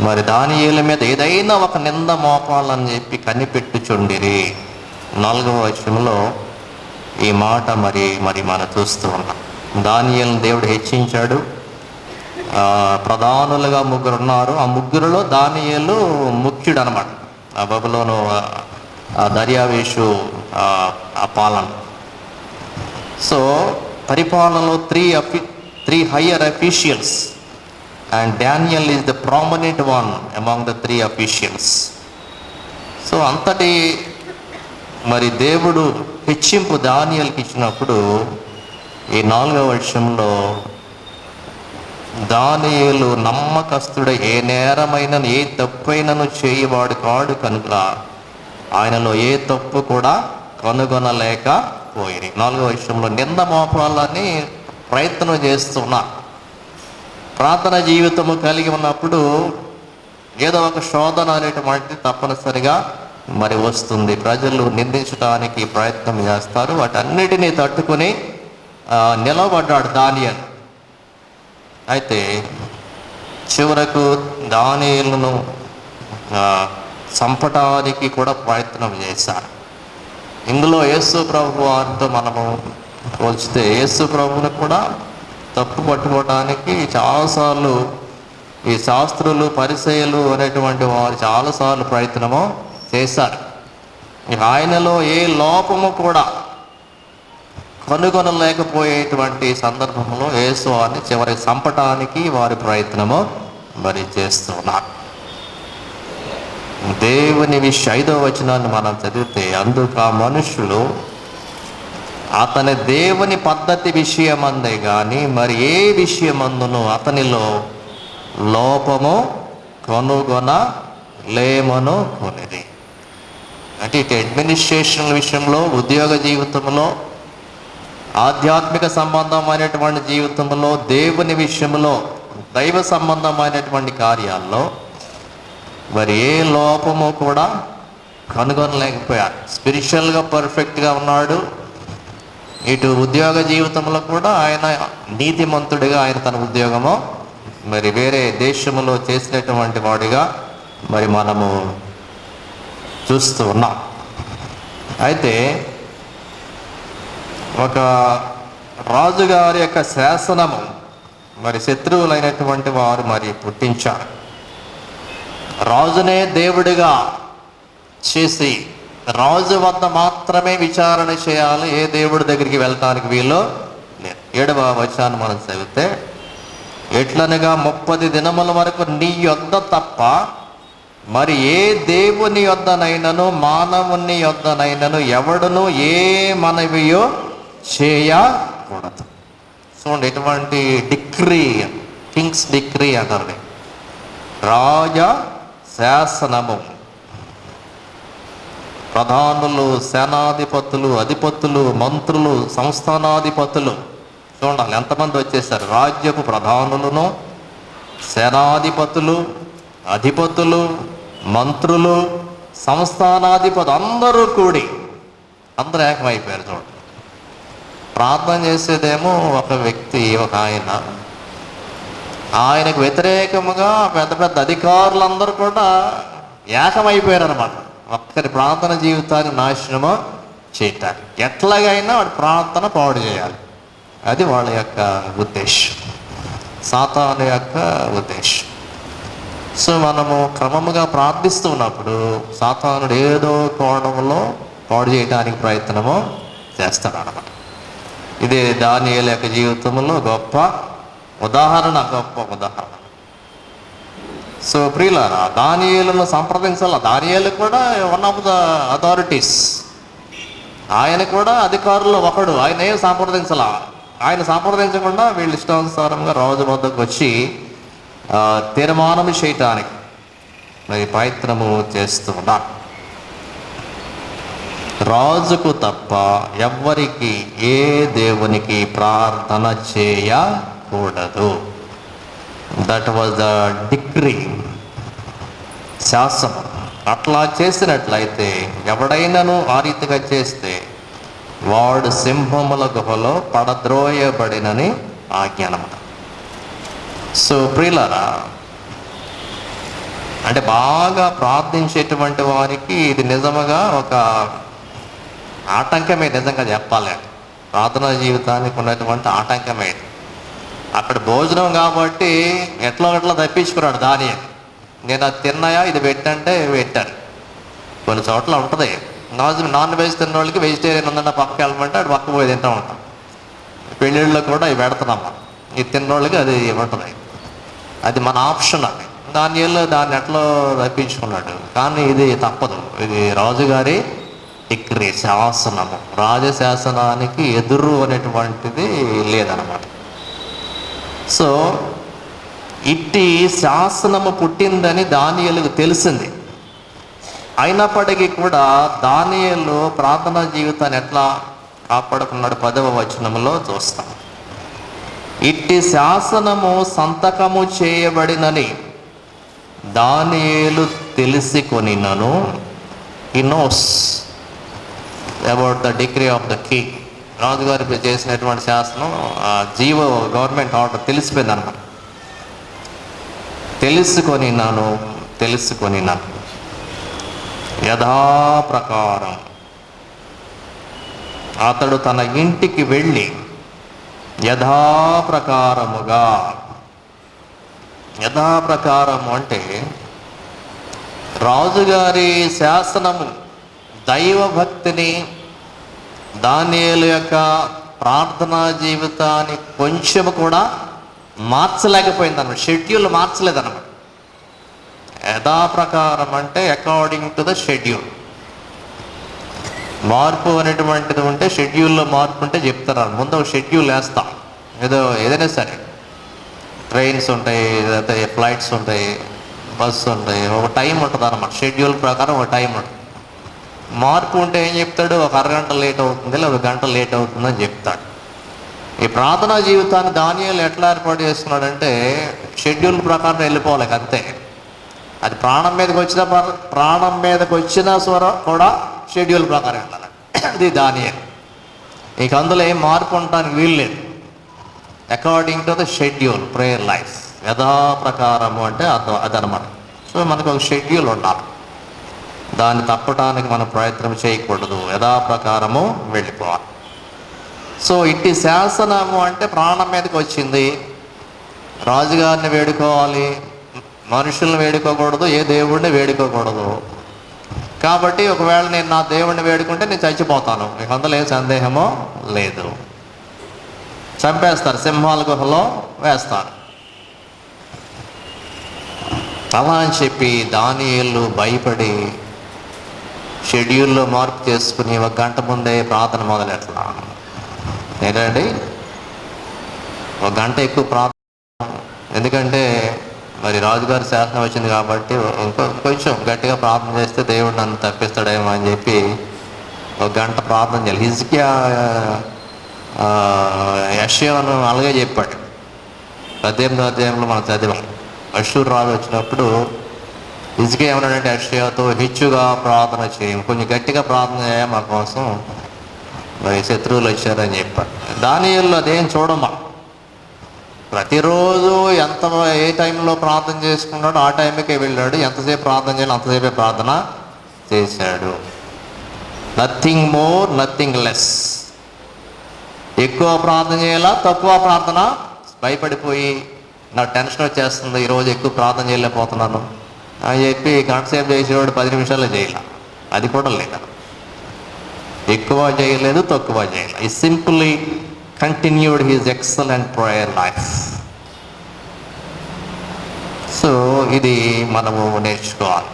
మరి దానియేలు మీద ఏదైనా ఒక నింద మోపాలని చెప్పి కనిపెట్టుచుండిరి. 4వ వచనంలో ఈ మాట మరి మనం చూస్తూ ఉన్నాం. దానియేలును దేవుడు హెచ్చించాడు. ప్రధానులుగా 3 ఉన్నారు. ఆ 3లో దానియేలు ముఖ్యుడు అనమాట. ఆ బబులోను దర్యావేషు ఆ పాలన. సో పరిపాలనలో three higher officials, and Daniel is the prominent one among the 3 officials. So అంతటి మరి దేవుడు హెచ్చింపు దానియేలుకి ఇచ్చినప్పుడు ఈ 4వ వర్షంలో దానియేలు నమ్మకస్తుడ, ఏ నేరమైన ఏ తప్పైనను చేయవాడు కాడు కనుక ఆయనలో ఏ తప్పు కూడా కనుగొనలేకపోయింది. 4వ వర్షంలో నింద మోపాలని ప్రయత్నం చేస్తున్నా. ప్రార్థన జీవితము కలిగి ఉన్నప్పుడు ఏదో ఒక శోధన అనేటువంటిది తప్పనిసరిగా మరి వస్తుంది. ప్రజలు నిందించడానికి ప్రయత్నం చేస్తారు. వాటన్నిటినీ తట్టుకుని నిలబడ్డాడు దానియేలు. అయితే చివరకు దానియేలును చంపటానికి కూడా ప్రయత్నం చేశారు. ఇందులో యేసు ప్రభు వారితో మనము పోల్చితే యేసు ప్రభువును కూడా తప్పు పట్టుకోవటానికి చాలాసార్లు ఈ శాస్త్రులు పరిసయ్యులు అనేటువంటి వారు చాలాసార్లు ప్రయత్నము చేశారు. ఆయనలో ఏ లోపము కూడా కనుగొనలేకపోయేటువంటి సందర్భంలో యేసు వారిని చివరికి చంపటానికి వారి ప్రయత్నము మరి చేస్తున్నారు. దేవుని 5వ వచనాన్ని మనం చదివితే, అందుకు ఆ మనుషులు అతని దేవుని పద్ధతి విషయమందే కానీ మరి ఏ విషయమందును అతనిలో లోపము కనుగొనలేమను కొనిది. అంటే ఇటు అడ్మినిస్ట్రేషన్ విషయంలో, ఉద్యోగ జీవితంలో, ఆధ్యాత్మిక సంబంధమైనటువంటి జీవితంలో, దేవుని విషయంలో, దైవ సంబంధమైనటువంటి కార్యాల్లో మరి ఏ లోపము కూడా కనుగొనలేకపోయారు. స్పిరిచువల్గా పర్ఫెక్ట్గా ఉన్నాడు. ఇటు ఉద్యోగ జీవితంలో కూడా ఆయన నీతిమంతుడిగా ఆయన తన ఉద్యోగము మరి వేరే దేశంలో చేసినటువంటి వాడిగా మరి మనము చూస్తూ ఉన్నాం. అయితే ఒక రాజుగారి యొక్క శాసనము మరి శత్రువులైనటువంటి వారు మరి పుట్టించారు. రాజునే దేవుడిగా చేసి రాజు వద్ద మాత్రమే విచారణ చేయాలి, ఏ దేవుడి దగ్గరికి వెళ్ళటానికి వీలు లేదు. 7వ వచనాన్ని మనం చదివితే, ఎట్లనగా 30 దినముల వరకు నీ యొద్ద తప్ప మరి ఏ దేవుని యొద్దనైనను మానవుని యొద్దనైనను ఎవడును ఏ మనవియో చేయకూడదు. చూడండి, ఎటువంటి డిక్రీ, కింగ్స్ డిక్రీ అంటారు, రాజ శాసనము. ప్రధానులు, సేనాధిపతులు, అధిపతులు, మంత్రులు, సంస్థానాధిపతులు, చూడాలి ఎంతమంది వచ్చేసారు. రాజ్యపు ప్రధానులను, సేనాధిపతులు, అధిపతులు, మంత్రులు, సంస్థానాధిపతులు అందరూ కూడి అందరూ ఏకమైపోయారు. చూడండి, ప్రార్థన చేసేదేమో ఒక వ్యక్తి, ఒక ఆయనకు వ్యతిరేకముగా పెద్ద పెద్ద అధికారులందరూ కూడా ఏకమైపోయారు అనమాట. ఒక్కరి ప్రార్థన జీవితాన్ని నాశనము చేయటానికి ఎట్లాగైనా వాడి ప్రార్థన పాడు చేయాలి. అది వాళ్ళ యొక్క ఉద్దేశం, సాతాను యొక్క ఉద్దేశం. సో మనము క్రమముగా ప్రార్థిస్తూ ఉన్నప్పుడు సాతానుడు ఏదో కోణంలో పాడు చేయడానికి ప్రయత్నము చేస్తాడు అన్నమాట. ఇది దానియేలు యొక్క జీవితంలో గొప్ప ఉదాహరణ. సో ప్రియులారా, దానియేలును సంప్రదించాల. దానియేలు కూడా వన్ ఆఫ్ ద అథారిటీస్, ఆయన కూడా అధికారుల్లో ఒకడు. ఆయన ఏం సంప్రదించాల. ఆయన సంప్రదించకుండా వీళ్ళు ఇష్టానుసారంగా రాజు వద్దకు వచ్చి తీర్మానం చేయటానికి మరి ప్రయత్నము చేస్తున్నారు. రాజుకు తప్ప ఎవ్వరికి ఏ దేవునికి ప్రార్థన చేయకూడదు. దట్ వాజ్ ద డిక్రీ, శాసనం. అట్లా చేసినట్లయితే ఎవడైనాను ఆ రీతిగా చేస్తే వాడు సింహముల గుహలో పడద్రోయబడినని ఆజ్ఞానమాట. సో ప్రియులారా, అంటే బాగా ప్రార్థించేటువంటి వారికి ఇది నిజముగా ఒక ఆటంకమే. నిజంగా చెప్పాలి, ప్రార్థనా జీవితానికి ఉన్నటువంటి ఆటంకమే. అక్కడ భోజనం కాబట్టి ఎట్లా తప్పించుకున్నాడు దానియేలు. నేను అది తిన్నాయా, ఇది పెట్టంటే పెట్టాను. కొన్ని చోట్ల ఉంటుంది, నాన్ వెజ్ తిన్న వాళ్ళకి వెజిటేరియన్ ఉందన్న పక్కకి వెళ్ళమంటే అటు పక్క పోయి తింటూ ఉంటాం. పెళ్ళిళ్ళలో కూడా ఇవి పెడుతున్నాం మనం. ఇది తిన్నోళ్ళకి అది ఉంటుంది, అది మన ఆప్షన్. అది దాన్ని ఎట్లా తప్పించుకున్నాడు. కానీ ఇది తప్పదు, ఇది రాజుగారి డిక్రీ, శాసనము. రాజశాసనానికి ఎదురు అనేటువంటిది లేదనమాట. సో ఇట్టి శాసనము పుట్టిందని దానియేలుకు తెలిసింది. అయినప్పటికీ కూడా దానియేలు ప్రార్థనా జీవితాన్ని ఎట్లా కాపాడుకున్నాడు 10వ వచనంలో చూస్తాం. ఇట్టి శాసనము సంతకము చేయబడినని దానియేలు తెలిసి కొనినను. He knows about the degree of the king. రాజుగారి చేసినటువంటి శాసనం, గవర్నమెంట్ ఆర్డర్ తెలిసిపోయింది అన్నమాట. తెలుసుకొనినాను యథాప్రకారం అతడు తన ఇంటికి వెళ్ళి యథాప్రకారము అంటే రాజుగారి శాసనము దైవభక్తిని, దానియేలు యొక్క ప్రార్థనా జీవితాన్ని కొంచెం కూడా మార్చలేకపోయింది అన్నమాట. షెడ్యూల్ మార్చలేదన్నమాట. యథాప్రకారం అంటే అకార్డింగ్ టు ద షెడ్యూల్. మార్పు అనేటువంటిది ఉంటే, షెడ్యూల్లో మార్పు ఉంటే చెప్తారు. ముందు ఒక షెడ్యూల్ వేస్తాం. ఏదైనా సరే, ట్రైన్స్ ఉంటాయి, లేకపోతే ఫ్లైట్స్ ఉంటాయి, బస్సు ఉంటాయి, ఒక టైం ఉంటుంది అన్నమాట. షెడ్యూల్ ప్రకారం ఒక టైం ఉంటుంది. మార్పు ఉంటే ఏం చెప్తాడు? ఒక అరగంట లేట్ అవుతుంది, లేదా 1 గంట లేట్ అవుతుందని చెప్తాడు. ఈ ప్రార్థనా జీవితాన్ని దానియేలు ఎట్లా ఏర్పాటు చేస్తున్నాడంటే షెడ్యూల్ ప్రకారం వెళ్ళిపోవాలి అంతే. అది ప్రాణం మీదకి వచ్చిన కూడా షెడ్యూల్ ప్రకారం వెళ్ళాలి. అది దానియేలు. ఇక అందులో ఏం మార్పు ఉండటానికి వీలు లేదు. According to the schedule prayer life. యథాప్రకారము అంటే అదనమాట. సో మనకు ఒక షెడ్యూల్ ఉండాలి, దాన్ని తప్పడానికి మనం ప్రయత్నం చేయకూడదు. యథాప్రకారము వెళ్ళిపోవాలి. సో ఇట్టి శాసనము అంటే ప్రాణం మీదకి వచ్చింది. రాజుగారిని వేడుకోవాలి, మనుషుల్ని వేడుకోకూడదు, ఏ దేవుడిని వేడుకోకూడదు. కాబట్టి ఒకవేళ నేను నా దేవుడిని వేడుకుంటే నేను చచ్చిపోతాను, మీకు అందులో ఏ సందేహమో లేదు. చంపేస్తారు, సింహాల గుహలో వేస్తారు. అలా అని చెప్పి దానియేలు భయపడి షెడ్యూల్లో మార్పు చేసుకుని 1 గంట ముందే ప్రార్థన మొదలెట్లా. ఏంటండి 1 గంట ఎక్కువ ప్రార్థన. ఎందుకంటే మరి రాజుగారి శాసనం వచ్చింది కాబట్టి కొంచెం గట్టిగా ప్రార్థన చేస్తే దేవుడు నన్ను తప్పిస్తాడేమో అని చెప్పి 1 గంట ప్రార్థన చేయాలి. హిజ్కియా యెషయాను అలాగే చెప్పాడు. 18వ అధ్యాయంలో మనం చదివాం. అష్షూరు రాజు వచ్చినప్పుడు హిజ్కియా ఏమన్నాడంటే యెషయాతో, హెచ్చుగా ప్రార్థన చేయం, కొంచెం గట్టిగా ప్రార్థన చేయ, మా కోసం మరి శత్రువులు వచ్చారని చెప్పాడు. దానియేలు అదేం చూడమా, ప్రతిరోజు ఏ టైంలో ప్రార్థన చేసుకున్నాడో ఆ టైంకే వెళ్ళాడు. ఎంతసేపు ప్రార్థన చేయాలి అంతసేపే ప్రార్థన చేశాడు. Nothing more, nothing less. ఎక్కువ ప్రార్థన చేయాలా, తక్కువ ప్రార్థన? భయపడిపోయి నాకు టెన్షన్ వచ్చేస్తుంది, ఈరోజు ఎక్కువ ప్రార్థన చేయలేకపోతున్నాను అని చెప్పి గంట సేపు చేసేవాడు 10 నిమిషాల్లో చేయాల. అది కూడా లేదా. ఎక్కువ చేయలేదు, తక్కువ చేయలేదు. ఈ simply continued his excellent prayer life. So ఇది మనము నేర్చుకోవాలి.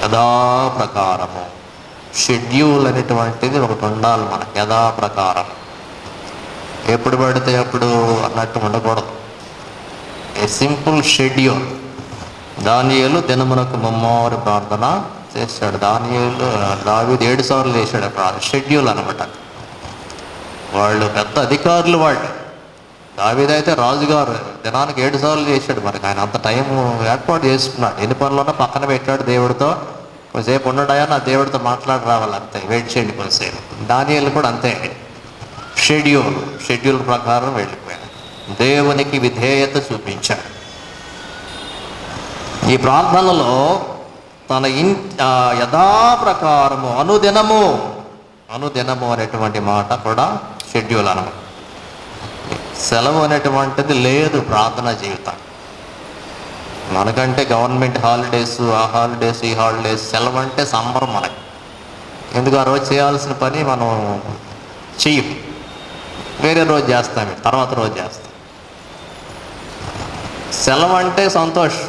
యథాప్రకారము షెడ్యూల్ అనేటువంటిది ఒకటి ఉండాలి మనకి. యథాప్రకారం ఎప్పుడు పడితే అప్పుడు అన్నట్టు ఉండకూడదు. ఏ సింపుల్ షెడ్యూల్. దానియేలు దినమునకు 3 ప్రార్థన చేశాడు. దావీదు 7 సార్లు చేశాడు ప్రార్థన. షెడ్యూల్ అనమాట. వాళ్ళు పెద్ద అధికారులు. వాళ్ళు దావీదు అయితే రాజుగారు, దినానికి 7 సార్లు చేశాడు. మరి ఆయన అంత టైం ఏర్పాటు చేసుకున్నాడు. ఎన్ని పనులున్నా పక్కన పెట్టాడు. దేవుడితో కొంచెంసేపు ఉన్నాడయా, నా దేవుడితో మాట్లాడి రావాలి, అంతే, వెయిట్ చేయండి కొంచెంసేపు. దానియేలు కూడా అంతే. షెడ్యూల్ ప్రకారం వెళ్ళిపోయాడు. దేవునికి విధేయత చూపించాడు. ఈ ప్రార్థనలో తన యథాప్రకారము అనుదినము అనేటువంటి మాట కూడా షెడ్యూల్ అన్నమాట. సెలవు అనేటువంటిది లేదు ప్రార్థనా జీవితం. మనకంటే గవర్నమెంట్ హాలిడేస్, ఆ హాలిడేస్, ఈ హాలిడేస్, సెలవు అంటే సంబరం మనకి. ఎందుకు ఆ రోజు చేయాల్సిన పని మనం చెయ్యం, వేరే రోజు చేస్తాం, తర్వాత రోజు చేస్తాం. సెలవు అంటే సంతోషం.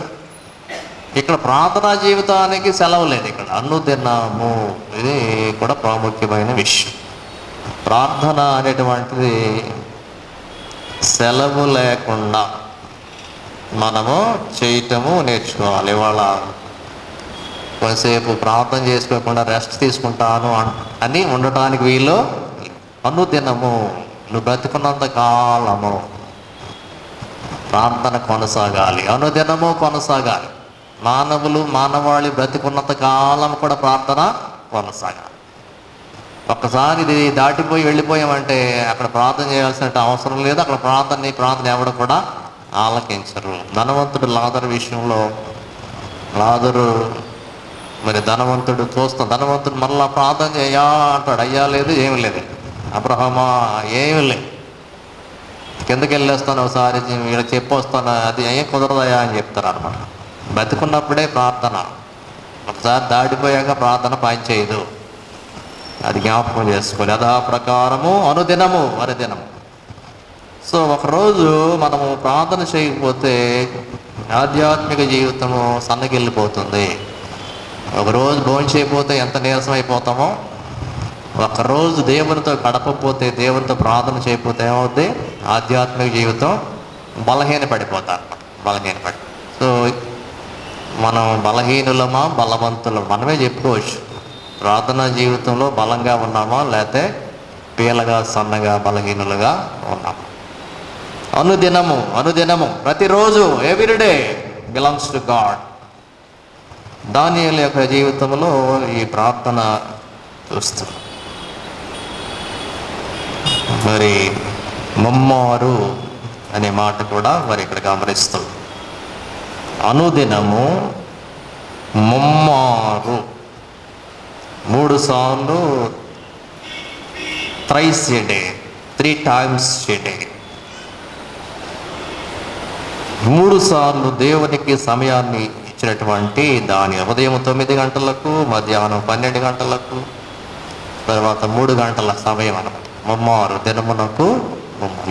ఇక్కడ ప్రార్థనా జీవితానికి సెలవు లేదు. ఇక్కడ అనుదినము, ఇది కూడా ప్రాముఖ్యమైన విషయం. ప్రార్థన అనేటువంటిది సెలవు లేకుండా మనము చేయటము నేర్చుకోవాలి. ఇవాళ కొంతసేపు ప్రార్థన చేసుకోకుండా రెస్ట్ తీసుకుంటాను అని ఉండటానికి వీలు. అనుదినము నువ్వు బ్రతికున్నంత కాలము ప్రార్థన కొనసాగాలి, అనుదినము కొనసాగాలి. మానవాళి బ్రతికున్నంత కాలం కూడా ప్రార్థన కొనసాగాలి. ఒక్కసారి ఇది దాటిపోయి వెళ్ళిపోయామంటే అక్కడ ప్రార్థన చేయాల్సిన అవసరం లేదు. అక్కడ ప్రార్థన ఎవడు కూడా ఆలకించరు. ధనవంతుడు లాజరు విషయంలో, లాజరు మరి ధనవంతుడు మరలా ప్రార్థన చేయా అంటాడు. అయ్యా లేదు, ఏమి లేదు. అబ్రహమా, ఏమి లేదు, కిందకి వెళ్ళేస్తాను, ఒకసారి వీళ్ళకి చెప్పొస్తాను, అది ఏం కుదరదయా అని చెప్తారు అనమాట. బతికున్నప్పుడే ప్రార్థన, ఒకసారి దాటిపోయాక ప్రార్థన పని చేయదు. అది జ్ఞాపకం చేసుకోవాలి. యథా ప్రకారము అనుదినము. సో ఒకరోజు మనము ప్రార్థన చేయకపోతే ఆధ్యాత్మిక జీవితము సన్నగిల్లిపోతుంది. ఒకరోజు భోజనం చేయకపోతే ఎంత నీరసం అయిపోతామో, ఒకరోజు దేవునితో గడపకపోతే, దేవునితో ప్రార్థన చేయకపోతే ఏమవుద్ది? ఆధ్యాత్మిక జీవితం బలహీనపడిపోతారు. సో మనం బలహీనులమా బలవంతులమా మనమే చెప్పుకోవచ్చు. ప్రార్థనా జీవితంలో బలంగా ఉన్నామా, లేకపోతే పీలగా, సన్నగా, బలహీనులుగా ఉన్నామా? అనుదినము ప్రతిరోజు, ఎవ్రీడే బిలాంగ్స్ టు గాడ్. దానియేలు యొక్క జీవితంలో ఈ ప్రార్థన చూస్తాం. మరి ముమ్మారు అనే మాట కూడా మరి ఇక్కడ గమనిస్తాం. అనుదినము, ముమ్మారు, 3 సార్లు, thrice a day, 3 times a day. 3 సార్లు దేవునికి సమయాన్ని ఇచ్చినటువంటి దాని ఉదయం 9 గంటలకు, మధ్యాహ్నం 12 గంటలకు, తర్వాత 3 గంటల సమయం అన్నమాట. ముమ్మారు దినమునకు.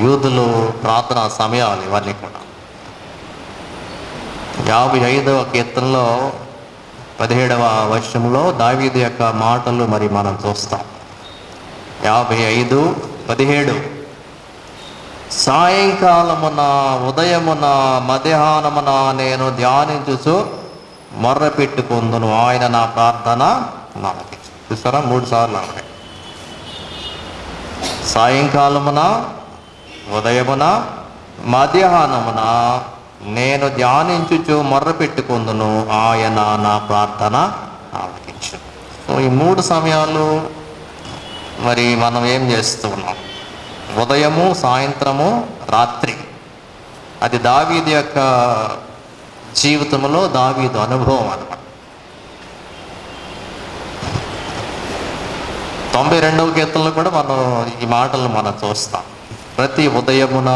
యూదులు ప్రార్థనా సమయాలు ఇవన్నీ కూడా. 55వ కీర్తనలో 17వ వచనంలో దావీదు యొక్క మాటలు మరి మనం చూస్తాం. 55:17 సాయంకాలమున, ఉదయమున, మధ్యాహ్నమున నేను ధ్యానించుచు మొర్ర పెట్టుకుందును, ఆయన నా ప్రార్థన ఆలకించు. చూసారా, 3 సార్లు అన్నాడు. సాయంకాలమున, ఉదయమున, మధ్యాహ్నమున నేను ధ్యానించుచు మొర్ర పెట్టుకుందును, ఆయన నా ప్రార్థన ఆలకించు. సో ఈ 3 సమయాలు మరి మనం ఏం చేస్తూ ఉన్నాం? ఉదయము, సాయంత్రము, రాత్రి. అది దావీదు యొక్క జీవితంలో దావీదు అనుభవం అన్నమాట. 92వ కీర్తనలో కూడా మనం ఈ మాటలు మనం చూస్తాం. ప్రతి ఉదయమున,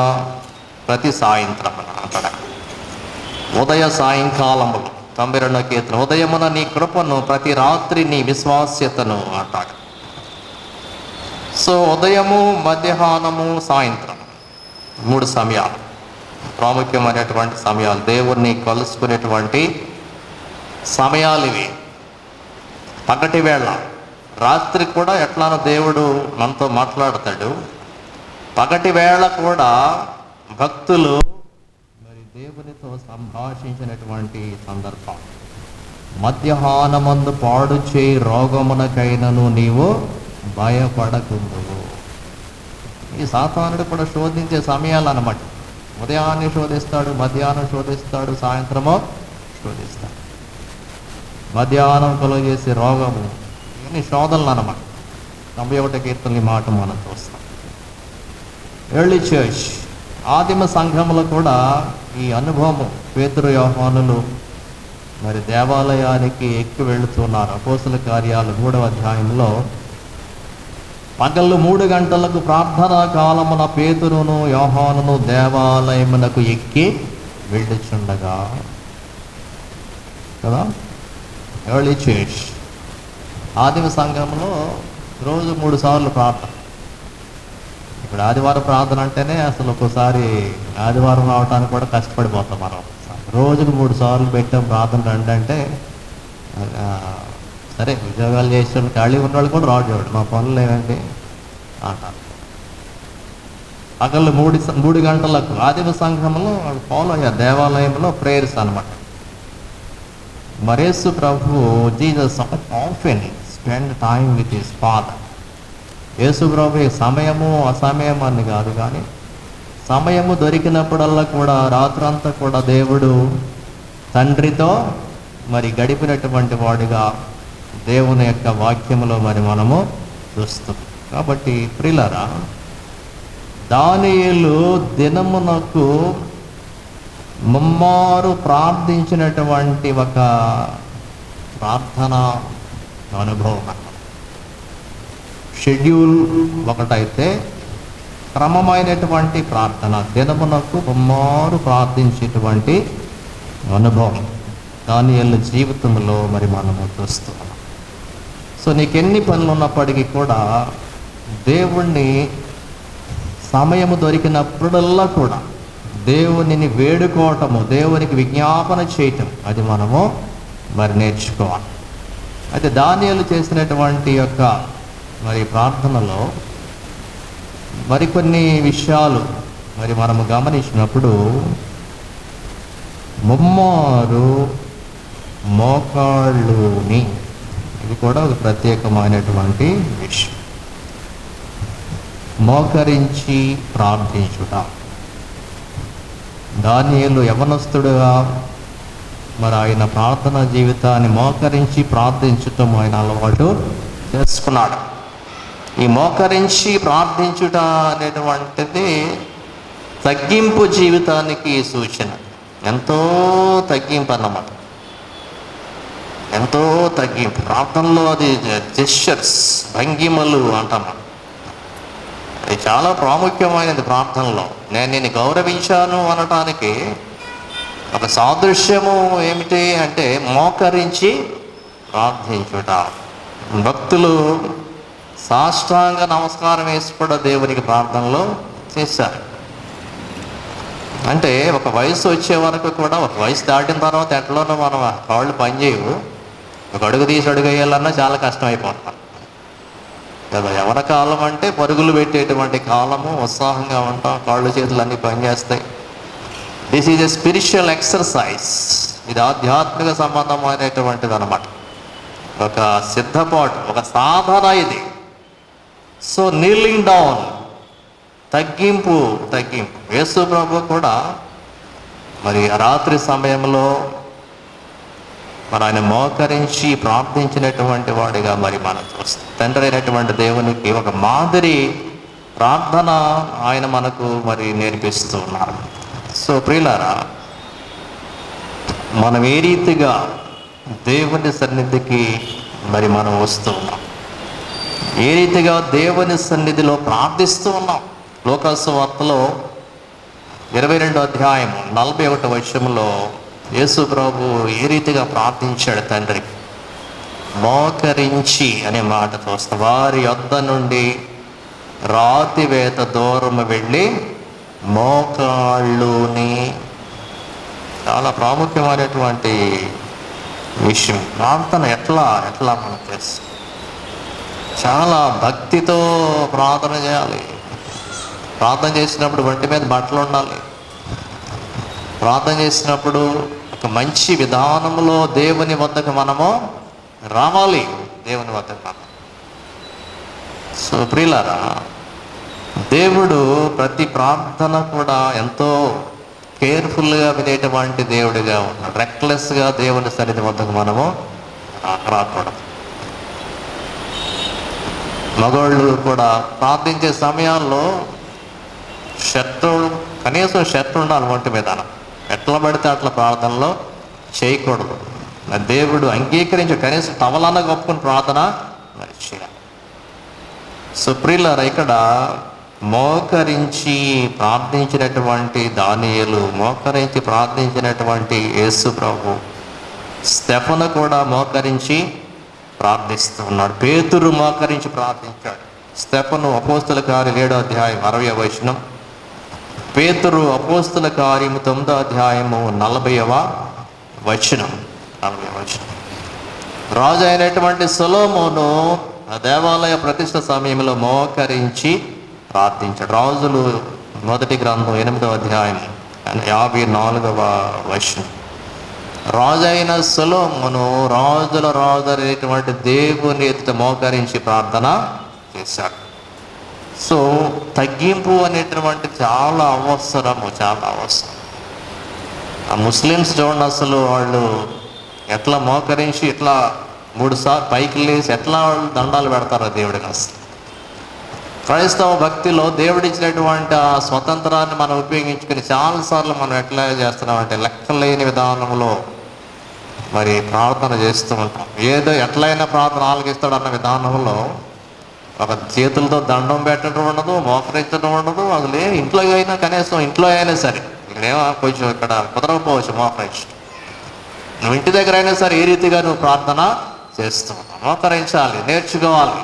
ప్రతి సాయంత్రమున అంటాడు. ఉదయ సాయంకాలములు 92వ కీర్తన. ఉదయమున నీ కృపను, ప్రతి రాత్రి నీ విశ్వాస్యతను అంటాడు. సో ఉదయము, మధ్యాహ్నము, సాయంత్రం 3 సమయాలు ప్రాముఖ్యమైనటువంటి సమయాలు, దేవుణ్ణి కలుసుకునేటువంటి సమయాలు ఇవి. పగటి వేళ, రాత్రి కూడా ఎట్లానో దేవుడు మనతో మాట్లాడతాడు. పగటి వేళ కూడా భక్తులు మరి దేవునితో సంభాషించినటువంటి సందర్భం. మధ్యాహ్నమందు పాడు చేయి రోగమునకైనను నీవు భయపడకుందువు. ఈ సాతానుడు కూడా శోధించే సమయాలు అన్నమాట. ఉదయాన్ని శోధిస్తాడు, మధ్యాహ్నం శోధిస్తాడు, సాయంత్రమో శోధిస్తాడు. మధ్యాహ్నం కలుగజేసే రోగము, ఇవన్నీ శోధనలు అన్నమాట. 91వ కీర్తన ఈ మాట మనం చూస్తాం. ఎర్లీ చర్చ్, ఆదిమ సంఘములో కూడా ఈ అనుభవము. పేతురు, యోహానులు మరి దేవాలయానికి ఎక్కి వెళుతున్నారు. అపోస్తల కార్యాలు 3వ అధ్యాయంలో పగళ్ళు 3 గంటలకు ప్రార్థనా కాలమున పేతురును యోహానును దేవాలయమునకు ఎక్కి వెళ్ళుచుండగా కదా. ఎర్లీ చర్చ్, ఆదిమ సంఘంలో రోజు 3 సార్లు ప్రార్థన. ఇప్పుడు ఆదివారం ప్రార్థన అంటేనే అసలు ఒక్కోసారి ఆదివారం రావడానికి కూడా కష్టపడిపోతాం మనం. రోజుకు 3 సార్లు పెట్టాం ప్రార్థన రండి అంటే, సరే ఉద్యోగాలు చేసే ఖాళీ ఉన్నవాళ్ళు కూడా రాడు, చూడండి మా పనులు ఏమండి అంటారు. పగళ్ళు 3 గంటలకు ఆదిమ సంఘంలో ఫాలో అయ్యారు, దేవాలయంలో ప్రేయర్స్ అనమాట. యేసు ప్రభు Jesus often spend time with his father. Yesu ప్రభు సమయము అసమయం అని కాదు, కానీ సమయము దొరికినప్పుడల్లా కూడా రాత్రంతా కూడా దేవుడు తండ్రితో మరి గడిపినటువంటి వాడిగా దేవుని యొక్క వాక్యములో మరి మనము చూస్తాం. కాబట్టి ప్రియులారా, దానియేలు దినమునకు ముమ్మారు ప్రార్థించినటువంటి ఒక ప్రార్థన అనుభవం. షెడ్యూల్ ఒకటైతే క్రమమైనటువంటి ప్రార్థన, దినమునకు ముమ్మారు ప్రార్థించేటువంటి అనుభవం దానియేలు జీవితంలో మరి మనము చూస్తున్నాం. సో నీకెన్ని పనులు ఉన్నప్పటికీ కూడా దేవుణ్ణి సమయము దొరికినప్పుడల్లా కూడా దేవునిని వేడుకోవటము, దేవునికి విజ్ఞాపన చేయటం, అది మనము మరి నేర్చుకోవాలి. అయితే దానియేలు చేసినటువంటి యొక్క మరి ప్రార్థనలో మరికొన్ని విషయాలు మరి మనము గమనించినప్పుడు, ముమ్మారు మోకాళ్ళుని, ఇది కూడా ఒక ప్రత్యేకమైనటువంటి విషయం. మోకరించి ప్రార్థించుట. దానియేలు యవనస్తుడుగా మరి ఆయన ప్రార్థన జీవితాన్ని మోకరించి ప్రార్థించటం ఆయన అలవాటు చేసుకున్నాడు. ఈ మోకరించి ప్రార్థించుట అనేటువంటిది తగ్గింపు జీవితానికి సూచన. ఎంతో తగ్గింపు అన్నమాట, ఎంతో తగ్గింపు. ప్రార్థనలో అది జెస్చర్స్, భంగిమలు అంటాము. అది చాలా ప్రాముఖ్యమైనది ప్రార్థనలో. నేను నిన్ను గౌరవించాను అనటానికి ఒక సాదృశ్యము ఏమిటి అంటే మోకరించి ప్రార్థించుట. భక్తులు సాష్టాంగ నమస్కారం వేసి కూడా దేవునికి ప్రార్థనలో చేశారు. అంటే ఒక వయసు వచ్చే వరకు కూడా, ఒక వయసు దాటిన తర్వాత ఎట్లోనో మనం కాళ్ళు పనిచేయవు. ఒక అడుగు తీసి అడుగు వేయాలన్నా చాలా కష్టం అయిపోతాం కదా. యవన కాలం అంటే పరుగులు పెట్టేటువంటి కాలము, ఉత్సాహంగా ఉంటాం, కాళ్ళు చేతులు అన్నీ పనిచేస్తాయి. This is a spiritual exercise. ఇది ఆధ్యాత్మిక సంబంధమైనటువంటిది అన్నమాట, ఒక సిద్ధపాటు, ఒక సాధన ఇది. సో నీలింగ్ డౌన్, తగ్గింపు. యేసు ప్రభు కూడా మరి రాత్రి సమయంలో మరి ఆయన మోకరించి ప్రార్థించినటువంటి వాడిగా మరి మనం చూస్తాం. తండ్రి అయినటువంటి దేవునికి ఒక మాదిరి ప్రార్థన ఆయన మనకు మరి నేర్పిస్తూ ఉన్నారు. సో ప్రియులారా, మనం ఏ రీతిగా దేవుని సన్నిధికి మరి మనం వస్తూ ఉన్నాం, ఏ రీతిగా దేవుని సన్నిధిలో ప్రార్థిస్తూ ఉన్నాం. లోకాసు వార్తలో 22వ అధ్యాయం 41వ వచనంలో యేసు ప్రభు ఏ రీతిగా ప్రార్థించాడు తండ్రికి. మోకరించి అనే మాట చూస్తాం. వారి యొద్ద నుండి రాతి వేత దూరం వెళ్ళి మోకాళ్ళుని. చాలా ప్రాముఖ్యమైనటువంటి విషయం. ప్రార్థన ఎట్లా మనం చేస్తాం. చాలా భక్తితో ప్రార్థన చేయాలి. ప్రార్థన చేసినప్పుడు ఒంటి మీద బట్టలు ఉండాలి. ప్రార్థన చేసినప్పుడు ఒక మంచి విధానంలో దేవుని వద్దకు మనము రావాలి. దేవుని వద్దకు మనం. సో ప్రియులారా, దేవుడు ప్రతి ప్రార్థన కూడా ఎంతో కేర్ఫుల్గా వినేటువంటి దేవుడిగా ఉన్నాడు. రెక్లెస్గా దేవుని సన్నిధి వద్దకు మనము రాకూడదు. మగవాళ్ళు కూడా ప్రార్థించే సమయాల్లో కనీసం షర్ట్ ఉండాలి ఒంటి మీద. ఎట్లా పడితే అట్లా ప్రార్థనలో చేయకూడదు. దేవుడు అంగీకరించి కనీసం టవలన్నా గొప్పని ప్రార్థన చేయాలి. సో ప్రియులారా, ఇక్కడ మోకరించి ప్రార్థించినటువంటి దానియేలు, మోకరించి ప్రార్థించినటువంటి యేసు ప్రభు స్టెఫను కూడా మోకరించి ప్రార్థిస్తూ ఉన్నాడు. పేతురు మోకరించి ప్రార్థించాడు. స్టెఫను అపోస్తుల కార్యాలు 7వ అధ్యాయం 60వ వచనం, పేతురు అపోస్తుల కార్యము 9వ అధ్యాయము 40వ వచనం. రాజు అయినటువంటి సొలొమోను ఆ దేవాలయ ప్రతిష్ఠ సమయంలో మోకరించి ప్రార్థించాడు. రాజులు మొదటి గ్రంథం 8వ అధ్యాయం 54వ వచనం. రాజు అయిన సొలొమోను రాజుల రాజు అనేటువంటి దేవుని ఎదుట మోకరించి ప్రార్థన చేశాడు. సో తగ్గింపు అనేటువంటి చాలా అవసరం. ఆ ముస్లిమ్స్ చూడండి, అసలు వాళ్ళు ఎట్లా మోకరించి ఇట్లా 3 సార్లు పైకి లేచి ఎట్లా వాళ్ళు దండాలు పెడతారో దేవుడికి. అసలు క్రైస్తవ భక్తిలో దేవుడిచ్చినటువంటి ఆ స్వతంత్రాన్ని మనం ఉపయోగించుకొని చాలాసార్లు మనం ఎట్లా చేస్తున్నామంటే లెక్కలేని విధానంలో మరి ప్రార్థన చేస్తూ ఉంటాం. ఏదో ఎట్లయినా ప్రార్థన ఆలకిస్తాడన్న విధానంలో ఒక చేతులతో దండం పెట్టడం ఉండదు, మోకరించడం ఉండదు. అసలు ఇంట్లో అయినా కనీసం ఇంట్లో అయినా సరే ఇక్కడేమో కొంచెం ఇక్కడ కుదరకపోవచ్చు మోకరించడం. నువ్వు ఇంటి దగ్గర అయినా సరే ఏ రీతిగా నువ్వు ప్రార్థన చేస్తూ ఉంటావు. మోకరించాలి, నేర్చుకోవాలి.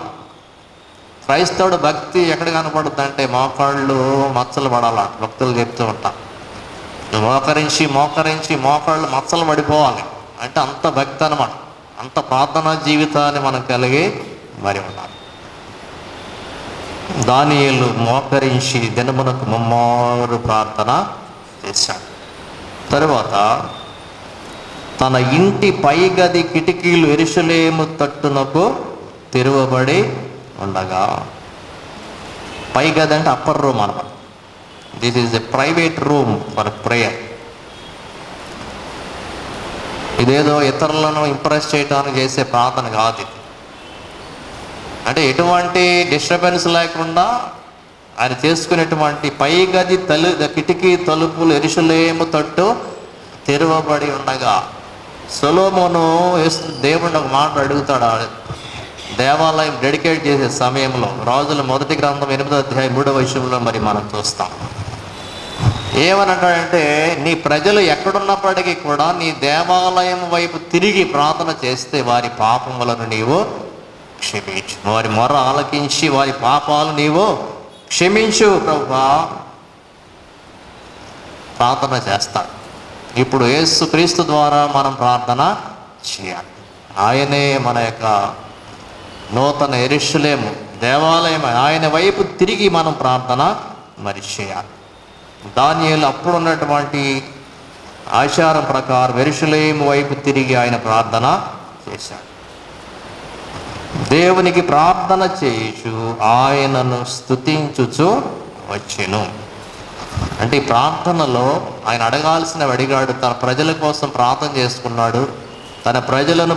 క్రైస్తవుడు భక్తి ఎక్కడ కనపడుతుంది అంటే మోకాళ్ళు మచ్చలు పడాల. భక్తులు చెప్తూ ఉంటాం, నువ్వు మోకరించి మోకాళ్ళు మచ్చలు పడిపోవాలి అంటే అంత భక్తి అన్నమాట. అంత ప్రార్థనా జీవితాన్ని మనం కలిగి మరి ఉండాలి. దానియేలు మోకరించి దినమునకు ముమ్మారు ప్రార్థన చేశాడు. తరువాత తన ఇంటి పైగది కిటికీలు యెరూషలేము తట్టునకు తెరవబడి ఉండగా, పైగది అంటే అప్పర్ రూమ్ అన్నమాట. This is a private room for prayer. ఇదేదో ఇతరులను ఇంప్రెస్ చేయడానికి చేసే ప్రార్థన కాదు ఇది. అంటే ఎటువంటి డిస్టర్బెన్స్ లేకుండా ఆయన చేసుకునేటువంటి పైగది కిటికీ తలుపులు యెరూషలేము తట్టు తెరవబడి ఉండగా, సొలొమోను దేవుడిని ఒక మాట అడుగుతాడు. దేవాలయం డెడికేట్ చేసే సమయంలో రాజుల మొదటి గ్రంథం 8వ అధ్యాయం 3వ వచనంలో మరి మనం చూస్తాం. ఏమనంటాడంటే, నీ ప్రజలు ఎక్కడున్నప్పటికీ కూడా నీ దేవాలయం వైపు తిరిగి ప్రార్థన చేస్తే వారి పాపములను నీవు క్షమించు, వారి మొర ఆలకించి వారి పాపాలు నీవు క్షమించు ప్రభువా ప్రార్థన చేస్తాడు. ఇప్పుడు యేసు క్రీస్తు ద్వారా మనం ప్రార్థన చేయాలి. ఆయనే మన యొక్క నూతన యెరూషలేము దేవాలయం. ఆయన వైపు తిరిగి మనం ప్రార్థన మరి చేయాలి. దానియేలు అప్పుడు ఉన్నటువంటి ఆచారం ప్రకారం యెరూషలేము వైపు తిరిగి ఆయన ప్రార్థన చేశాడు. దేవునికి ప్రార్థన చేయుచు ఆయనను స్తుతించుచు వచ్చెను. అంటే ఈ ప్రార్థనలో ఆయన అడగాల్సినవి అడిగాడు. తన ప్రజల కోసం ప్రార్థన చేసుకున్నాడు. తన ప్రజలను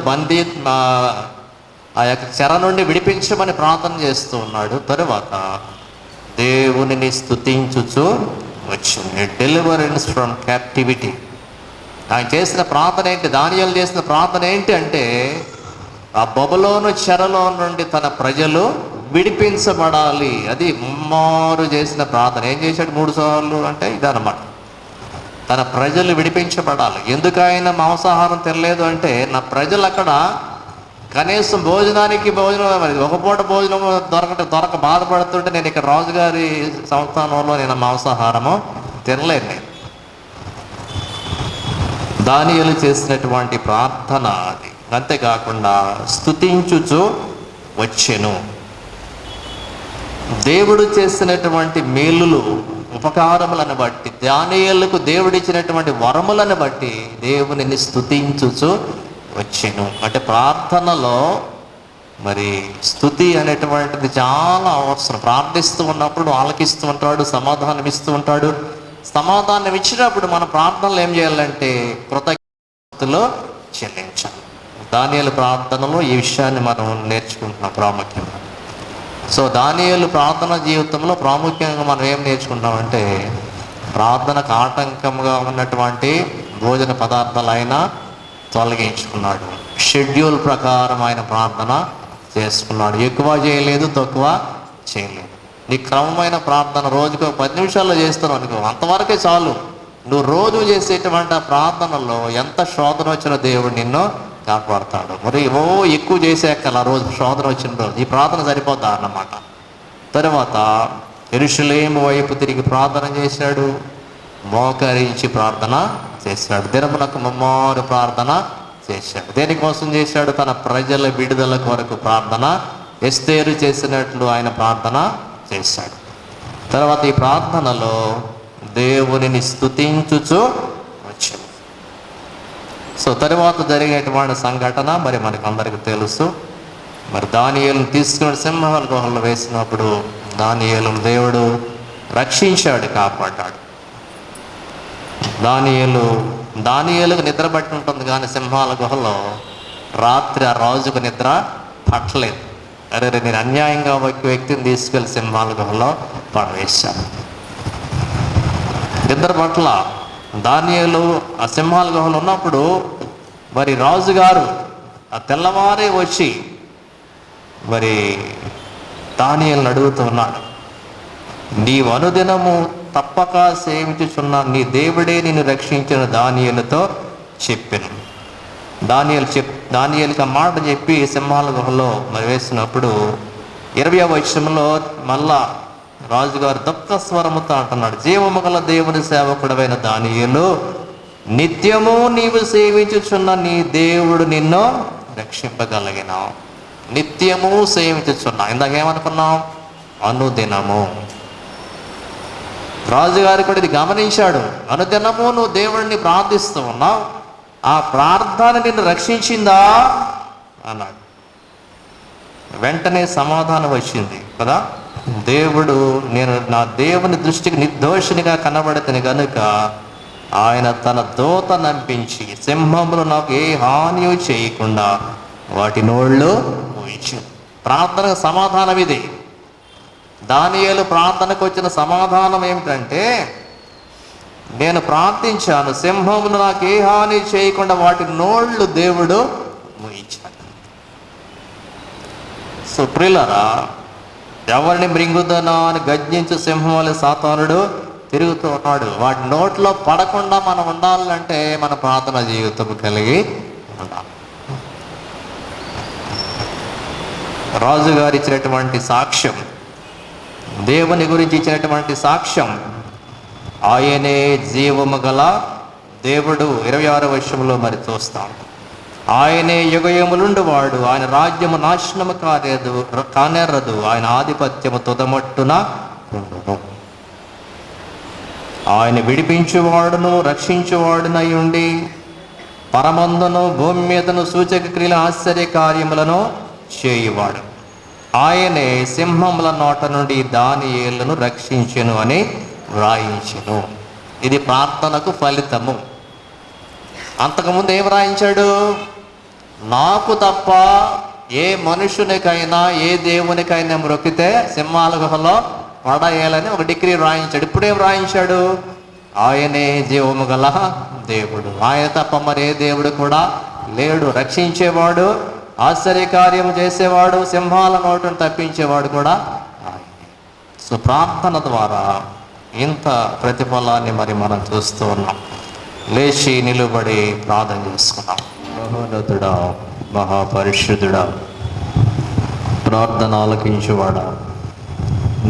ఆ యొక్క చెర నుండి విడిపించమని ప్రార్థన చేస్తూ ఉన్నాడు. తరువాత దేవునిని స్తుతించుచు వచ్చింది. Deliverance from captivity. ఆయన చేసిన ప్రార్థన ఏంటి? దానియేలు చేసిన ప్రార్థన ఏంటి అంటే, ఆ బబులోను చెరలో నుండి తన ప్రజలు విడిపించబడాలి. అది ముమ్మారు చేసిన ప్రార్థన. ఏం చేశాడు 3 సార్లు అంటే ఇదన్నమాట. తన ప్రజలు విడిపించబడాలి. ఎందుకు ఆయన మాంసాహారం తినలేదు అంటే, నా ప్రజలు అక్కడ కనీసం భోజనం మరి ఒక పూట భోజనం దొరక బాధపడుతుంటే, నేను ఇక్కడ రాజుగారి సంస్థానంలో నేను మాంసాహారము తినలేదు. నేను దానియేలు చేసినటువంటి ప్రార్థన అది. అంతేకాకుండా స్తుతించుచు వచ్చెను. దేవుడు చేసినటువంటి మేలులు ఉపకారములను బట్టి, దానియేలుకు దేవుడిచ్చినటువంటి వరములను బట్టి దేవునిని స్తుతించుచు వచ్చెను. అంటే ప్రార్థనలో మరి స్తుతి అనేటువంటిది చాలా అవసరం. ప్రార్థిస్తూ ఉన్నప్పుడు ఆలకిస్తూ ఉంటాడు, సమాధానం ఇస్తూ ఉంటాడు. సమాధానం ఇచ్చినప్పుడు మన ప్రార్థనలు ఏం చేయాలంటే కృతజ్ఞతలో చెల్లించాలి. దానియేలు ప్రార్థనలో ఈ విషయాన్ని మనం నేర్చుకుంటున్నాం ప్రాముఖ్యంగా. సో దానియేలు ప్రార్థన జీవితంలో ప్రాముఖ్యంగా మనం ఏం నేర్చుకుంటామంటే, ప్రార్థనకు ఆటంకంగా ఉన్నటువంటి భోజన పదార్థాలు అయినా తొలగించుకున్నాడు. షెడ్యూల్ ప్రకారం ఆయన ప్రార్థన చేసుకున్నాడు. ఎక్కువ చేయలేదు, తక్కువ చేయలేదు. నీ క్రమమైన ప్రార్థన రోజుకు 10 నిమిషాల్లో చేస్తున్నావు అనుకో, అంతవరకే చాలు. నువ్వు రోజు చేసేటువంటి ఆ ప్రార్థనలో ఎంత శోధన వచ్చిన దేవుడు నిన్ను కాపాడుతాడు. మరి ఎక్కువ చేసేక్కల రోజు శోధన వచ్చిన రోజు ఈ ప్రార్థన సరిపోద్దా అన్నమాట. తర్వాత యెరూషలేము వైపు తిరిగి ప్రార్థన చేశాడు, మోకరించి ప్రార్థన చేశాడు, దినమునకు ముమ్మారు ప్రార్థన చేశాడు. దేనికోసం చేశాడు? తన ప్రజల విడుదల కొరకు ప్రార్థన. ఎస్తేరు చేసినట్లు ఆయన ప్రార్థన చేశాడు. తర్వాత ఈ ప్రార్థనలో దేవునిని స్తుతించుచు వచ్చాడు. సో తర్వాత జరిగేటువంటి సంఘటన మరి మనకు అందరికీ తెలుసు. మరి దానియేలును తీసుకుని సింహాల గుహలో వేసినప్పుడు దానియేలును దేవుడు రక్షించాడు, కాపాడాడు. దానియేలుకు నిద్ర పట్టి ఉంటుంది, కానీ సింహాల గుహలో రాత్రి ఆ రాజుకు నిద్ర పట్టలేదు. అరే నేను అన్యాయంగా ఒక వ్యక్తిని తీసుకెళ్ళి సింహాల గుహలో పడవేశాను, నిద్ర పట్ల. దానియేలు ఆ సింహాల గుహలో ఉన్నప్పుడు మరి రాజుగారు ఆ తెల్లవారే వచ్చి మరి దానియేలును అడుగుతూ ఉన్నాడు, నీవు అనుదినము తప్పక సేవించుచున్న నీ దేవుడే నిన్ను రక్షించిన దానియేలుతో చెప్పాను. దానియేలుకి ఆ మాట చెప్పి సింహాల గుహలో మరి వేసినప్పుడు 20వ వచనంలో మళ్ళా రాజుగారు దుఃఖ స్వరముతో అంటున్నాడు, జీవము గల దేవుని సేవకుడమైన దానియేలు, నిత్యము నీవు సేవించుచున్న నీ దేవుడు నిన్ను రక్షింపగలిగిన. నిత్యము సేవించుచున్నా, ఇందాకేమనుకున్నాం? అనుదినము. రాజుగారు కూడా ఇది గమనించాడు. అనుదినము నువ్వు దేవుడిని ప్రార్థిస్తూ ఉన్నావు, ఆ ప్రార్థన నిన్ను రక్షించిందా అన్నాడు. వెంటనే సమాధానం వచ్చింది కదా, నేను నా దేవుని దృష్టికి నిర్దోషినిగా కనబడితేనే కనుక ఆయన తన దూత నంపించి సింహములు నాకు ఏ హాని చేయకుండా వాటి నోళ్ళు మూయించు. ప్రార్థనకు సమాధానం ఇది. దానియేలు ప్రార్థనకు వచ్చిన సమాధానం ఏమిటంటే, నేను ప్రార్థించాను, సింహములు నాకు ఏ హాని చేయకుండా వాటి నోళ్ళు దేవుడు మూయించాడు. సో ప్రియులారా, ఎవరిని మృంగుదనా అని గర్జించు సింహం వలె సాతానుడు తిరుగుతూ ఉన్నాడు. వాటి నోట్లో పడకుండా మనం ఉండాలంటే మన ప్రార్థన జీవితం కలిగి ఉండాలి. రాజుగారు ఇచ్చినటువంటి సాక్ష్యం, దేవుని గురించి ఇచ్చినటువంటి సాక్ష్యం, ఆయనే జీవము గల దేవుడు. 26వ వచనంలో మరి చూస్తాం, ఆయనే యుగయములుండు వాడు, ఆయన రాజ్యము నాశనము కానేరదు, ఆయన ఆధిపత్యము తుదమట్టున ఉండును. ఆయన విడిపించువాడును రక్షించువాడునై ఉండి పరమందును భూమి మీదను సూచక క్రియల ఆశ్చర్య కార్యములను చేయువాడు. ఆయనే సింహముల నోట నుండి దానియేలును రక్షించెను అని వ్రాయించెను. ఇది ప్రార్థనకు ఫలితము. అంతకుముందు ఏం వ్రాయించాడు? నాకు తప్ప ఏ మనుషునికైనా ఏ దేవునికైనా మొక్కితే సింహాల గుహలో పడేయాలని ఒక డిగ్రీ వ్రాయించాడు. ఇప్పుడే వ్రాయించాడు, ఆయనే జీవము గల దేవుడు, ఆయన తప్ప మరే దేవుడు కూడా లేడు, రక్షించేవాడు, ఆశ్చర్యకార్యం చేసేవాడు, సింహాల నోటును తప్పించేవాడు కూడా ఆయనే. సో ప్రార్థన ద్వారా ఇంత ప్రతిఫలాన్ని మరి మనం చూస్తూ ఉన్నాం. లేచి నిలుబడి ప్రార్థన చేసుకున్నాం. మహోన్నతుడా, మహాపరిశుద్ధుడా, ప్రార్థన ఆలకించువాడా,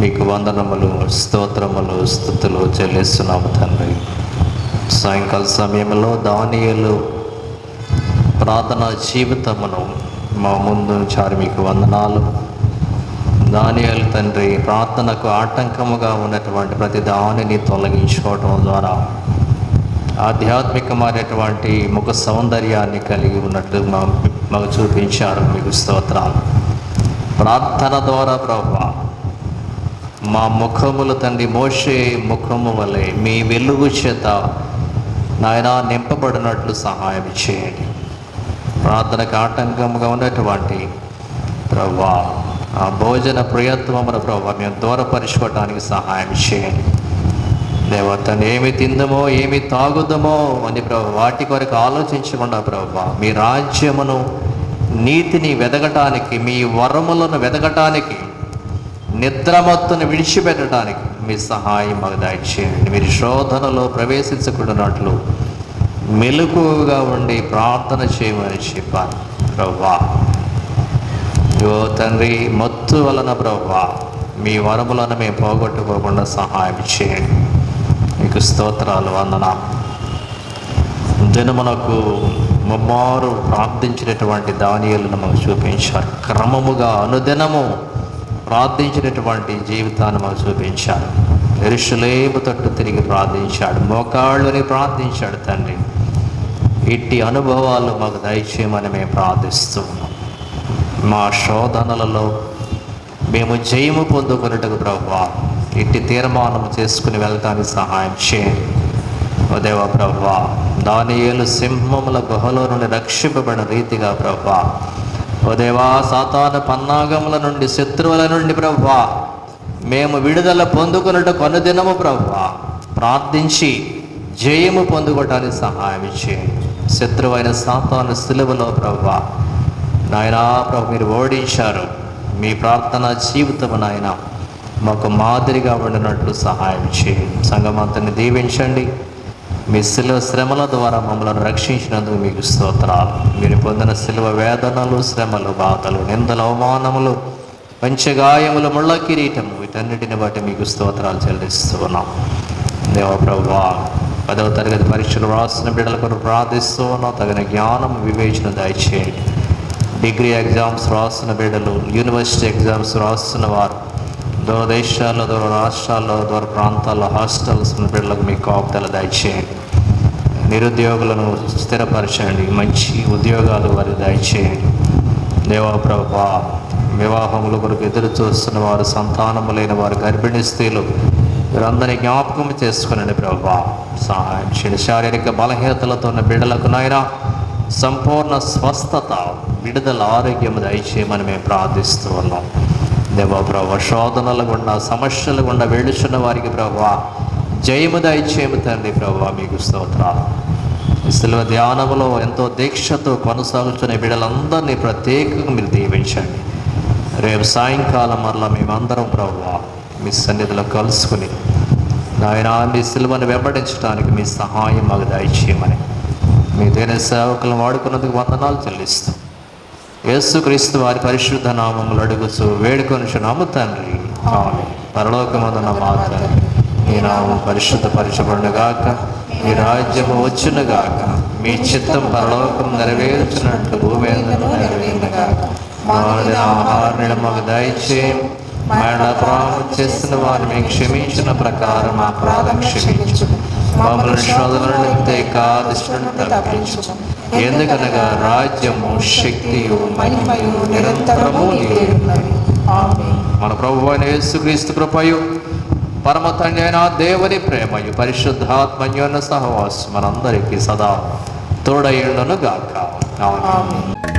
నీకు వందనములు, స్తోత్రములు, స్తుతులు చెల్లిస్తున్నాము తండ్రి. సాయంకాల సమయంలో దానియేలు ప్రార్థన జీవితమును మా ముందు ఉంచారు, మీకు వందనాలు. దానియేలు తండ్రి ప్రార్థనకు ఆటంకముగా ఉన్నటువంటి ప్రతి దానిని తొలగించుకోవటం ద్వారా ఆధ్యాత్మికమైనటువంటి ముఖ సౌందర్యాన్ని కలిగి ఉన్నట్టు మాకు చూపించారు, మీకు స్తోత్రాలు. ప్రార్థన ద్వారా ప్రభువా మా ముఖములు తండ్రి మోషే ముఖము వలె మీ వెలుగు చేత నాయన నింపబడినట్లు సహాయం చేయండి. ప్రార్థనకు ఆటంకముగా ఉన్నటువంటి ప్రభువా ఆ భోజన ప్రియత్వమును ప్రభువా మేము దూరపరుచుకోవడానికి సహాయం చేయండి. దేవతను ఏమి తిందమో ఏమి తాగుదమో అని ప్రభు వాటి కొరకు ఆలోచించకుండా ప్రభువా మీ రాజ్యమును నీతిని వెదగటానికి, మీ వరములను వెదగటానికి, నిద్రమత్తును విడిచిపెట్టడానికి, మీ సహాయం మాకు దయచేయండి. మీరు శోధనలో ప్రవేశించకుండానట్లు మెలకువగా ఉండి ప్రార్థన చేయమని చెప్పాను ప్రభువా. ఓ తండ్రి, మత్తు వలన ప్రభువా మీ వరములను మేము పోగొట్టుకోకుండా సహాయం చేయండి. మీకు స్తోత్రాలు, వందనాలు. దినమునకు ముమ్మారు ప్రార్థించినటువంటి దానియేలును మాకు చూపించారు. క్రమముగా అనుదినము ప్రార్థించినటువంటి జీవితాన్ని మాకు చూపించారు. యెరూషలేము తట్టు తిరిగి ప్రార్థించాడు, మోకాళ్ళని ప్రార్థించాడు. తండ్రి, ఇట్టి అనుభవాలు మాకు దయచేయమని మేము ప్రార్థిస్తూ ఉన్నాం. మా శోధనలలో మేము జయము పొందుకున్నట్టుకు ప్రభువా ఇట్టి తీర్మానం చేసుకుని వెళ్ళటానికి సహాయం చేయండి. ఓ దేవా ప్రభువా, దానియేలు సింహముల గుహలో నుండి రక్షింపబడిన రీతిగా ప్రభువా, ఓ దేవా, సాతాను పన్నాగముల నుండి, శత్రువుల నుండి ప్రభువా మేము విడుదల పొందుకున్నట్టు అనుదినము ప్రభువా ప్రార్థించి జయము పొందుకోవటానికి సహాయం చేయండి. శత్రువైన సాతాను సిలువలో ప్రభువా నాయనా ప్రభు మీరు ఓడించారు. మీ ప్రార్థన జీవితము నాయన మాకు మాదిరిగా ఉండినట్లు సహాయం చేయండి. సంఘమంతని దీవించండి. మీ శిలువ శ్రమల ద్వారా మమ్మల్ని రక్షించినందుకు మీకు స్తోత్రాలు. మీరు పొందిన శిలువ వేదనలు, శ్రమలు, బాధలు, నిందలు, అవమానములు, పంచగాయములు, ముళ్ళ కిరీటము, వీటన్నిటిని బట్టి మీకు స్తోత్రాలు చెల్లిస్తున్నాం. దేవ ప్రభువా, 10వ తరగతి పరీక్షలు రాసిన బిడ్డల కొరకు ప్రార్థిస్తూ ఉన్నాం. తగిన జ్ఞానం, వివేచన దయచేయండి. డిగ్రీ ఎగ్జామ్స్ రాస్తున్న బిడ్డలు, యూనివర్సిటీ ఎగ్జామ్స్ రాస్తున్న వారు, దూర దేశాల్లో, దూర రాష్ట్రాల్లో, దూర ప్రాంతాల్లో హాస్టల్స్ ఉన్న బిడ్డలకు మీ కాపుదల దయచేయండి. నిరుద్యోగులను స్థిరపరచండి. మంచి ఉద్యోగాలు వారు దయచేయండి. దేవా ప్రభువా, వివాహముల కొరకు ఎదురు చూస్తున్న వారు, సంతానము లేని వారు, గర్భిణీ స్త్రీలు, వీరందరినీ జ్ఞాపకం చేసుకునండి ప్రభువా. సహాయం చేయండి. శారీరక బలహీనతలతో ఉన్న బిడ్డలకు నాయనా సంపూర్ణ స్వస్థత, విడుదల, ఆరోగ్యం దయచేయమని మేము ప్రార్థిస్తూ ఉన్నాం. దేవా ప్రభువా, శోధనలు గుండా, సమస్యలు గుండా వెళుచున్న వారికి ప్రభువా జయము దయచేయము తండ్రి. ప్రభువా మీకు స్తోత్రాలు. శిలువ ధ్యానములో ఎంతో దీక్షతో కొనసాగుతున్న బిడ్డలందరినీ ప్రత్యేకంగా మీరు దీవించండి. రేపు సాయంకాలం మరలా మేమందరం ప్రభువా మీ సన్నిధిలో కలుసుకుని నాయనా మీ శిలువను వెంబడించడానికి మీ సహాయం మాకు దయచేయమని మీ దేని సేవకులను వాడుకున్నందుకు వందనాలు చెల్లిస్తూ యేసుక్రీస్తు వారి పరిశుద్ధ నామములు అడుగుచు వేడుకొనుచున్నాము తండ్రి. ఆమేన్. పరలోకమందున్న మా తండ్రి, మీ నామం పరిశుద్ధపరచబడునుగాక, మీ రాజ్యము వచ్చునుగాక, మీ చిత్తం పరలోకం నెరవేర్చున్నట్లు భూమి యందు నెరవేరునుగాక. మా ఆహారం మాకు దయచేయం. మరణప్రాపం చేస్తున్న వారిని మేము క్షమించిన ప్రకారం మా అపరాధం క్షమించు. మమ్మల్ని శోధనలను తప్పించు. ఎందుకనగా రాజ్యము, శక్తియు, మహిమయు నిరంతరము నీవే ఉన్నవి. ఆమేన్. మన ప్రభువైన యేసుక్రీస్తు కృపయు, పరమ తండ్రి అయిన దేవుని ప్రేమయు, పరిశుద్ధాత్మన్యోన్య సహవాసం మనందరికీ సదా తోడయుండును గాక. ఆమేన్.